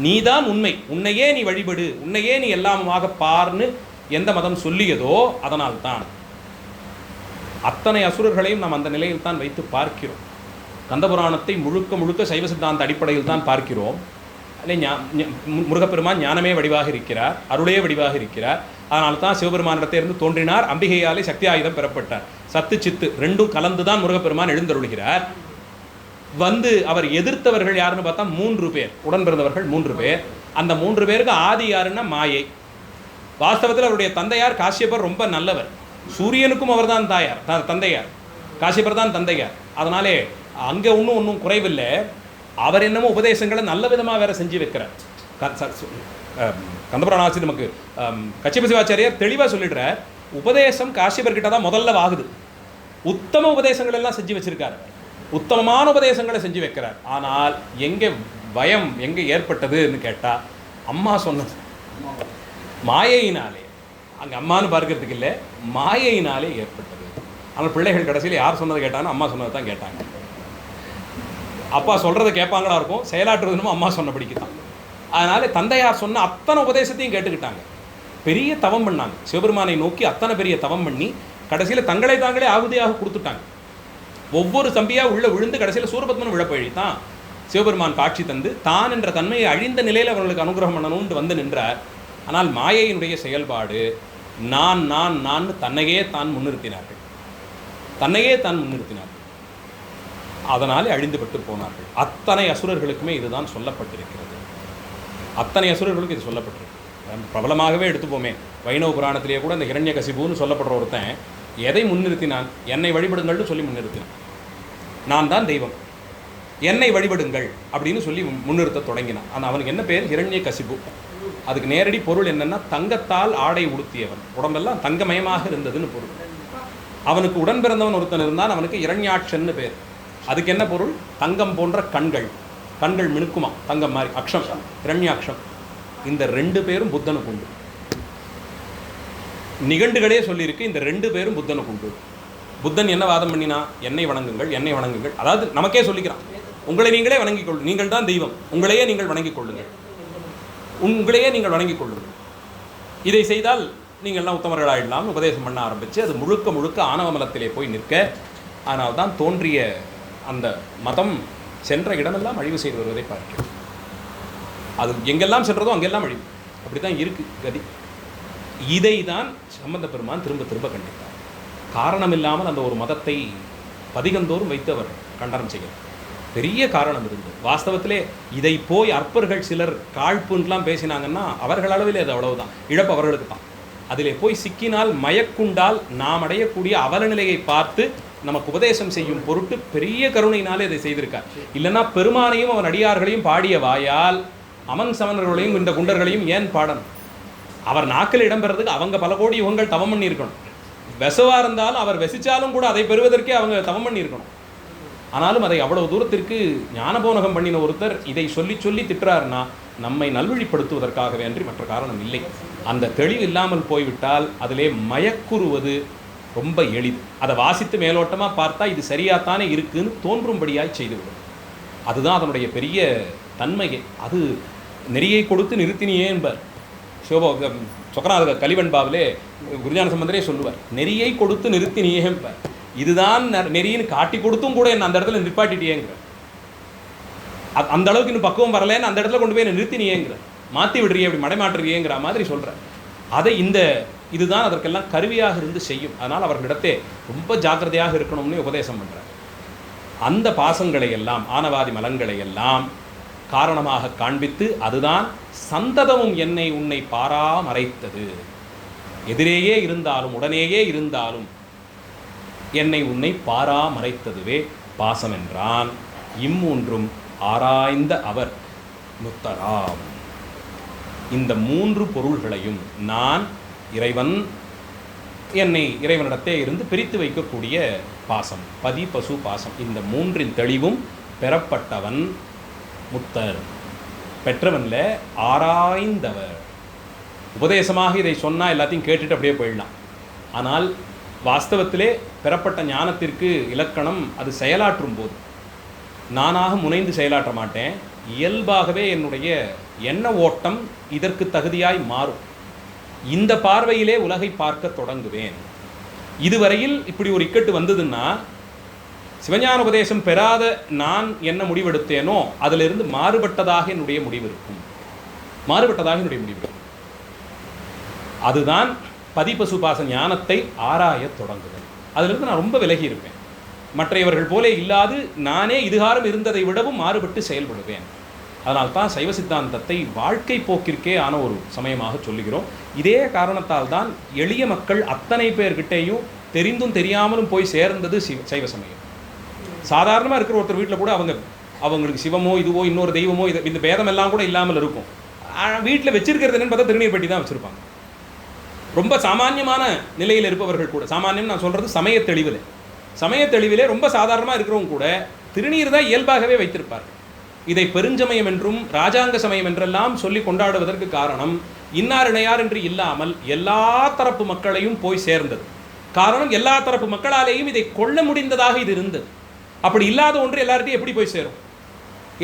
நீதான் உண்மை, உன்னையே நீ வழிபடு, உன்னையே நீ எல்லாமாக பார்னு எந்த மதம் சொல்லியதோ அதனால்தான் அத்தனை அசுரர்களையும் நாம் அந்த நிலையில் தான் வைத்து பார்க்கிறோம். கந்தபுராணத்தை முழுக்க முழுக்க சைவ சித்தாந்த அடிப்படையில் தான் பார்க்கிறோம். முருகப்பெருமான் ஞானமே வடிவாக இருக்கிறார், அருளே வடிவாக இருக்கிறார். அதனால தான் சிவபெருமானிடத்திலிருந்து தோன்றினார், அம்பிகையாலே சக்தி ஆயுதம் பெறப்பட்டார். சத்து சித்து ரெண்டும் கலந்து தான் முருகப்பெருமான் எழுந்தருளுகிறார். அவர் எதிர்த்தவர்கள் யாருன்னு பார்த்தா 3 பேர், உடன் பிறந்தவர்கள் 3 பேர். அந்த 3 பேருக்கு ஆதி யாருன்னா மாயை. வாஸ்தவத்தில் அவருடைய தந்தையார் காசியப்பர் ரொம்ப நல்லவர், சூரியனுக்கும் அவர் தான் தந்தையார், காசியப்பர் தான் தந்தையார். அதனாலே அங்கே ஒன்றும் குறைவில்லை. அவர் என்னமோ உபதேசங்களை நல்ல விதமாக வேற செஞ்சு வைக்கிறார். கந்தபுராணாசி நமக்கு கச்சிப சிவாச்சாரியார் தெளிவாக சொல்லிடுறார், உபதேசம் காசியப்பர்கிட்ட தான் முதல்ல ஆகுது. உத்தம உபதேசங்கள் எல்லாம் செஞ்சு வச்சிருக்காரு, உத்தமமான உபதேசங்களை செஞ்சு வைக்கிறார். ஆனால் எங்கே பயம் எங்கே ஏற்பட்டதுன்னு கேட்டால் அம்மா சொன்னது, மாயையினாலே. அங்கே அம்மானு பார்க்கறதுக்கு இல்லை, மாயையினாலே ஏற்பட்டது. ஆனால் பிள்ளைகள் கடைசியில் யார் சொன்னதை கேட்டாங்கன்னா அம்மா சொன்னதை தான் கேட்டாங்க. அப்பா சொல்கிறத கேட்பாங்களா இருக்கும், செயலாற்றுவதுன்னு அம்மா சொன்னபடிக்கு தான். அதனால் தந்தையார் சொன்ன அத்தனை உபதேசத்தையும் கேட்டுக்கிட்டாங்க. பெரிய தவம் பண்ணாங்க, சிவபெருமானை நோக்கி அத்தனை பெரிய தவம் பண்ணி கடைசியில் தங்களை தாங்களே ஆகுதியாக கொடுத்துட்டாங்க. ஒவ்வொரு தம்பியாக உள்ள விழுந்து கடைசியில் சூரபத்மன் விழப்பழி தான் சிவபெருமான் காட்சி தந்து தான் என்ற தன்மையை அழிந்த நிலையில் அவர்களுக்கு அனுகிரகம் பண்ணணும்னு வந்து நின்றார். ஆனால் மாயையினுடைய செயல்பாடு நான் தன்னையே தான் முன்னிறுத்தினார்கள், தன்னையே தான் முன்னிறுத்தினார்கள். அதனாலே அழிந்துபட்டு போனார்கள். அத்தனை அசுரர்களுக்குமே இதுதான் சொல்லப்பட்டிருக்கிறது, அத்தனை அசுரர்களுக்கு இது சொல்லப்பட்டிருக்கு. பிரபலமாகவே எடுத்துப்போமே, வைணவ புராணத்திலேயே கூட இந்த ஹிரண்யகசிபுன்னு சொல்லப்படுற ஒருத்தன் எதை முன்னிறுத்தினான்? என்னை வழிபடுங்கள்னு சொல்லி முன்னிறுத்தினான். நான் தான் தெய்வம், என்னை வழிபடுங்கள் அப்படின்னு சொல்லி முன்னிறுத்த தொடங்கினான். ஆனால் அவனுக்கு என்ன பேர்? ஹிரண்யகசிபு. அதுக்கு நேரடி பொருள் என்னென்னா தங்கத்தால் ஆடை உடுத்தியவன், உடம்பெல்லாம் தங்கமயமாக இருந்ததுன்னு பொருள். அவனுக்கு உடன் பிறந்தவன் ஒருத்தன் இருந்தான், அவனுக்கு இரண்யாட்சன்னு பேர். அதுக்கு என்ன பொருள்? தங்கம் போன்ற கண்கள், கண்கள் மினுக்குமா தங்கம் மாதிரி, அக்ஷம் இரண்யாட்சம். இந்த 2 பேரும் புத்தனுக்கு உண்டு. நிகண்டுகளே சொல்லியிருக்கு இந்த 2 பேரும் புத்தனுக்கு உண்டு. புத்தன் என்ன வாதம் பண்ணினா? என்னை வணங்குங்கள், என்னை வணங்குங்கள். அதாவது நமக்கே சொல்லிக்கிறான், உங்களை நீங்களே வணங்கிக் கொள்ளுங்கள், நீங்கள் தான் தெய்வம், உங்களையே நீங்கள் வணங்கிக் கொள்ளுங்கள், உங்களையே நீங்கள் வணங்கிக் கொள்ளுங்கள். இதை செய்தால் நீங்கள்லாம் உத்தமர்களாயிடலாம் உபதேசம் பண்ண ஆரம்பித்து அது முழுக்க முழுக்க ஆணவ மலத்திலே போய் நிற்க. ஆனால் தான் தோன்றிய அந்த மதம் சென்ற இடமெல்லாம் அழிவு செய்து வருவதை பார்க்கிறோம். அது எங்கெல்லாம் சென்றதோ அங்கெல்லாம் அழிவு. அப்படி தான் இருக்குது கதி. இதை தான் சம்பந்த பெருமான் திரும்ப திரும்ப கண்டித்தார். காரணம் இல்லாமல் அந்த ஒரு மதத்தை பதிகந்தோறும் வைத்து அவர் கண்டனம் செய்கிறார். பெரிய காரணம் இருந்தது. வாஸ்தவத்திலே இதை போய் அற்பர்கள் சிலர் காழ்ப்புன்லாம் பேசினாங்கன்னா அவர்கள் அளவில் அது அவ்வளவுதான், இழப்பு அவர்களுக்கு தான். அதிலே போய் சிக்கினால் மயக்குண்டால் நாம் அடையக்கூடிய அவலநிலையை பார்த்து நமக்கு உபதேசம் செய்யும் பொருட்டு பெரிய கருணையினாலே இதை செய்திருக்கார். இல்லைன்னா பெருமானையும் அவன் அடியார்களையும் பாடிய வாயால் அமன் சமணர்களையும் இந்த குண்டர்களையும் ஏன் பாடணும்? அவர் நாக்கில் இடம்பெறதுக்கு அவங்க பல கோடி யுகங்கள் தவம் பண்ணியிருக்கணும். வெசவாக இருந்தாலும் அவர் வெசிச்சாலும் கூட அதை பெறுவதற்கே அவங்க தவம் பண்ணியிருக்கணும். ஆனாலும் அதை அவ்வளவு தூரத்திற்கு ஞானபோனகம் பண்ணின ஒருத்தர் இதை சொல்லி சொல்லி திட்டுறாருன்னா நம்மை நல்வழிப்படுத்துவதற்காகவே அன்றி மற்ற காரணம் இல்லை. அந்த தெளிவு இல்லாமல் போய்விட்டால் அதிலே மயக்குறுவது ரொம்ப எளிது. அதை வாசித்து மேலோட்டமாக பார்த்தா இது சரியாத்தானே இருக்குன்னு தோன்றும்படியாய் செய்துவிடும். அதுதான் அதனுடைய பெரிய தன்மையே. அது நெறியை கொடுத்து நிறுத்தினியே என்பார் சொக்கநாத கலிவன்பாவிலே குருஞான சம்பந்தரே சொல்லுவார், நெறியை கொடுத்து நிறுத்தினியே என்பார். இதுதான் நெறின்னு காட்டி கொடுத்தும் கூட என்ன அந்த இடத்துல நிற்பாட்டிட்டியேங்கிற, அந்த அளவுக்கு இன்னும் பக்குவம் வரலன்னு அந்த இடத்துல கொண்டு போய் நிறுத்தினியேங்கிற, மாற்றி விடுறியே, அப்படி மடைமாற்றுறியேங்கிற மாதிரி சொல்கிறேன். அதை இதுதான் அதற்கெல்லாம் கருவியாக இருந்து செய்யும். அதனால் அவர்களிடத்தே ரொம்ப ஜாக்கிரதையாக இருக்கணும்னு உபதேசம் பண்ணுறார். அந்த பாசங்களை எல்லாம் ஆனவாதி மலங்களை எல்லாம் காரணமாக காண்பித்து அதுதான் சந்ததமும் என்னை உன்னை பாராமறைத்தது. எதிரேயே இருந்தாலும் உடனேயே இருந்தாலும் என்னை உன்னை பாராமறைத்ததுவே பாசம் என்றான். இம்மூன்றும் ஆராய்ந்த அவர் முத்தராம். இந்த 3 பொருள்களையும் நான் இறைவன் என்னை இறைவனிடத்தே இருந்து பிரித்து வைக்கக்கூடிய பாசம், பதி பசு பாசம், இந்த 3இன் தெளிவும் பெறப்பட்டவன் முத்தர். பெற்றவன்ல ஆராய்ந்தவர். உபதேசமாக இதை சொன்னால் எல்லாத்தையும் கேட்டுட்டு அப்படியே போயிடலாம். ஆனால் வாஸ்தவத்திலே பெறப்பட்ட ஞானத்திற்கு இலக்கணம் அது செயலாற்றும் போது. நானாக முனைந்து செயலாற்ற மாட்டேன், இயல்பாகவே என்னுடைய எண்ண ஓட்டம் இதற்கு தகுதியாய் மாறும். இந்த பார்வையிலே உலகை பார்க்க தொடங்குவேன். இதுவரையில் இப்படி ஒரு இக்கட்டு வந்ததுன்னா சிவஞான உபதேசம் பெறாத நான் என்ன முடிவெடுத்தேனோ அதிலிருந்து மாறுபட்டதாக என்னுடைய முடிவு இருக்கும். அதுதான் பதிபசுபாச ஞானத்தை ஆராய தொடங்குதல். அதிலிருந்து நான் ரொம்ப விலகி இருப்பேன். மற்றவர்கள் போல இல்லாது நானே இதுகாரம் இருந்ததை விடவும் மாறுபட்டு செயல்படுவேன். அதனால்தான் சைவ சித்தாந்தத்தை வாழ்க்கை போக்கிற்கே ஆன ஒரு சமயமாக சொல்லுகிறோம். இதே காரணத்தால் தான் எளிய மக்கள் அத்தனை பேர்கிட்டையும் தெரிந்தும் தெரியாமலும் போய் சேர்ந்தது சைவ சமயம். சாதாரணமாக இருக்கிற ஒருத்தர் வீட்டில் கூட அவங்களுக்கு சிவமோ இதுவோ இன்னொரு தெய்வமோ இந்த பேதம் எல்லாம் கூட இல்லாமல் இருக்கும். வீட்டில் வச்சிருக்கிறது என்னன்னு பார்த்தா திருநீர் பெட்டி தான் வச்சுருப்பாங்க. ரொம்ப சாமானியமான நிலையில் இருப்பவர்கள் கூட, சாமானியம் நான் சொல்கிறது சமய தெளிவிலே ரொம்ப சாதாரணமாக இருக்கிறவங்க கூட திருநீர் தான் இயல்பாகவே வைத்திருப்பார்கள். இதை பெருஞ்சமயம் என்றும் ராஜாங்க சமயம் என்றெல்லாம் சொல்லி கொண்டாடுவதற்கு காரணம் இன்னார் இணையார் என்று இல்லாமல் எல்லா தரப்பு மக்களையும் போய் சேர்ந்தது. காரணம் எல்லா தரப்பு மக்களாலேயும் இதை கொள்ள முடிந்ததாக இது இருந்தது. அப்படி இல்லாத ஒன்று எல்லார்ட்டையும் எப்படி போய் சேரும்?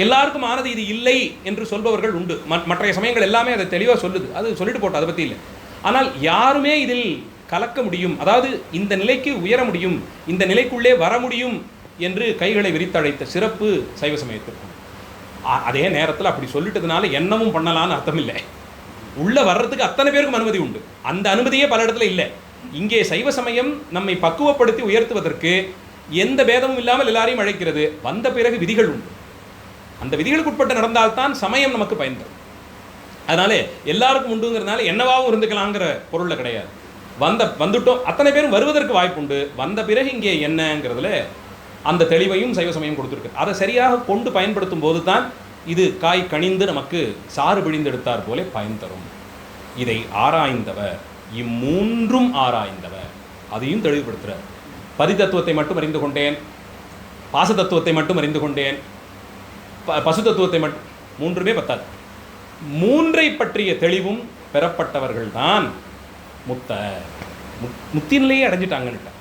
எல்லாருக்கும் ஆனது இது இல்லை என்று சொல்பவர்கள் உண்டு. மற்ற சமயங்கள் எல்லாமே அதை தெளிவாக சொல்லுது. அது சொல்லிட்டு போட்டோம், அதை பற்றி இல்லை. ஆனால் யாருமே இதில் கலக்க முடியும், அதாவது இந்த நிலைக்கு உயர முடியும், இந்த நிலைக்குள்ளே வர முடியும் என்று கைகளை விரித்தழைத்த சிறப்பு சைவ சமயத்திற்கு. அதே நேரத்தில் அப்படி சொல்லிட்டதுனால என்னமும் பண்ணலான்னு அர்த்தம் இல்லை. உள்ளே வர்றதுக்கு அத்தனை பேருக்கும் அனுமதி உண்டு. அந்த அனுமதியே பல இடத்துல இல்லை. இங்கே சைவ சமயம் நம்மை பக்குவப்படுத்தி உயர்த்துவதற்கு எந்த பேதமும் இல்லாமல் எல்லாரையும் அழைக்கிறது. வந்த பிறகு விதிகள் உண்டு. அந்த விதிகளுக்கு உட்பட்டு நடந்தால்தான் சமயம் நமக்கு பயன்படும். அதனாலே எல்லாருக்கும் உண்டுங்கிறதுனால என்னவாகவும் இருந்துக்கலாங்கிற பொருளில் கிடையாது. வந்துட்டோம், அத்தனை பேரும் வருவதற்கு வாய்ப்பு உண்டு. வந்த பிறகு இங்கே என்னங்கிறதுல அந்த தெளிவையும் சைவ சமயம் கொடுத்துருக்கு. அதை சரியாக கொண்டு பயன்படுத்தும் போது தான் இது காய் கனிந்து நமக்கு சாறு பிழிந்தெடுத்தார் போல பயன் தரும். இதை ஆராய்ந்தவர், இம்மூன்றும் ஆராய்ந்தவர், அதையும் தெளிவுபடுத்துகிறார். பதி தத்துவத்தை மட்டும் அறிந்து கொண்டேன், பாச தத்துவத்தை மட்டும் அறிந்து கொண்டேன், பசு தத்துவத்தை மட்டும், மூன்றுமே பத்தாது. மூன்றை பற்றிய தெளிவும் பெறப்பட்டவர்கள்தான் முத்தி நிலையை அடைஞ்சிட்டாங்கன்னு.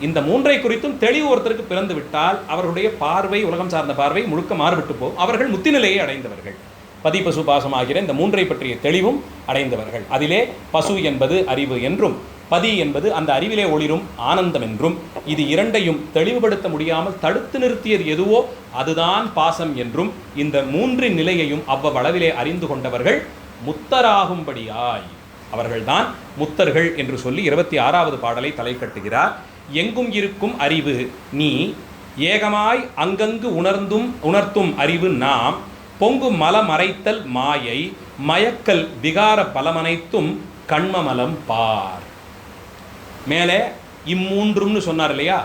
இந்த மூன்றை குறித்தும் தெளிவு ஒருத்தருக்கு பிறந்து விட்டால் அவர்களுடைய பார்வை, உலகம் சார்ந்த பார்வை முழுக்க மாறுபட்டு போகும். அவர்கள் முத்தி நிலையை அடைந்தவர்கள். பதி பசு பாசம் ஆகிற இந்த மூன்றை பற்றிய தெளிவும் அடைந்தவர்கள். அதிலே பசு என்பது அறிவு என்றும், பதி என்பது அந்த அறிவிலே ஒளிரும் ஆனந்தம் என்றும், இது இரண்டையும் தெளிவுபடுத்த முடியாமல் தடுத்து நிறுத்தியது எதுவோ அதுதான் பாசம் என்றும், இந்த மூன்றின் நிலையையும் அவ்வளவிலே அறிந்து கொண்டவர்கள் முத்தராகும்படியாய் அவர்கள்தான் முத்தர்கள் என்று சொல்லி 26வது பாடலை தலை கட்டுகிறார். எங்கும் இருக்கும் அறிவு நீ, ஏகமாய் அங்கங்கு உணர்த்தும் அறிவு நாம், பொங்கு மல மறைத்தல் மாயை, மயக்கல் விகார பலமனைத்தும் கண்மமலம் பார். மேலே இம்மூன்றும்னு சொன்னார் இல்லையா,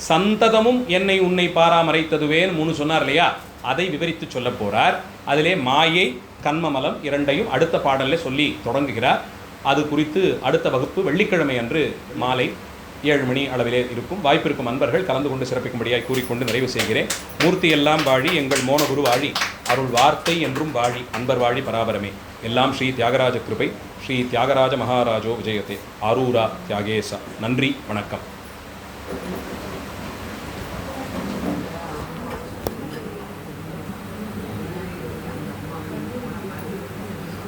சந்ததமும் என்னை உன்னை பாராமறைத்ததுவேன்னு மூணு சொன்னார் இல்லையா, அதை விவரித்து சொல்ல போறார். அதிலே மாயை கண்மமலம் இரண்டையும் அடுத்த பாடலில் சொல்லி தொடங்குகிறார். அது குறித்து அடுத்த வகுப்பு வெள்ளிக்கிழமை அன்று மாலை 7 மணி அளவிலே இருக்கும். வாய்ப்பிருக்கும் அன்பர்கள் கலந்து கொண்டு சிறப்பிக்கும்படியாய் கூறிக்கொண்டு நிறைவு செய்கிறேன். மூர்த்தி எல்லாம் வாழி, எங்கள் மோனகுரு வாழி, அருள் வார்த்தை என்றும் வாழி, அன்பர் வாழி பராபரமே. எல்லாம் ஸ்ரீ தியாகராஜ கிருபை. ஸ்ரீ தியாகராஜ மகாராஜோ விஜயதே. ஆரூரா தியாகேசா. நன்றி, வணக்கம்.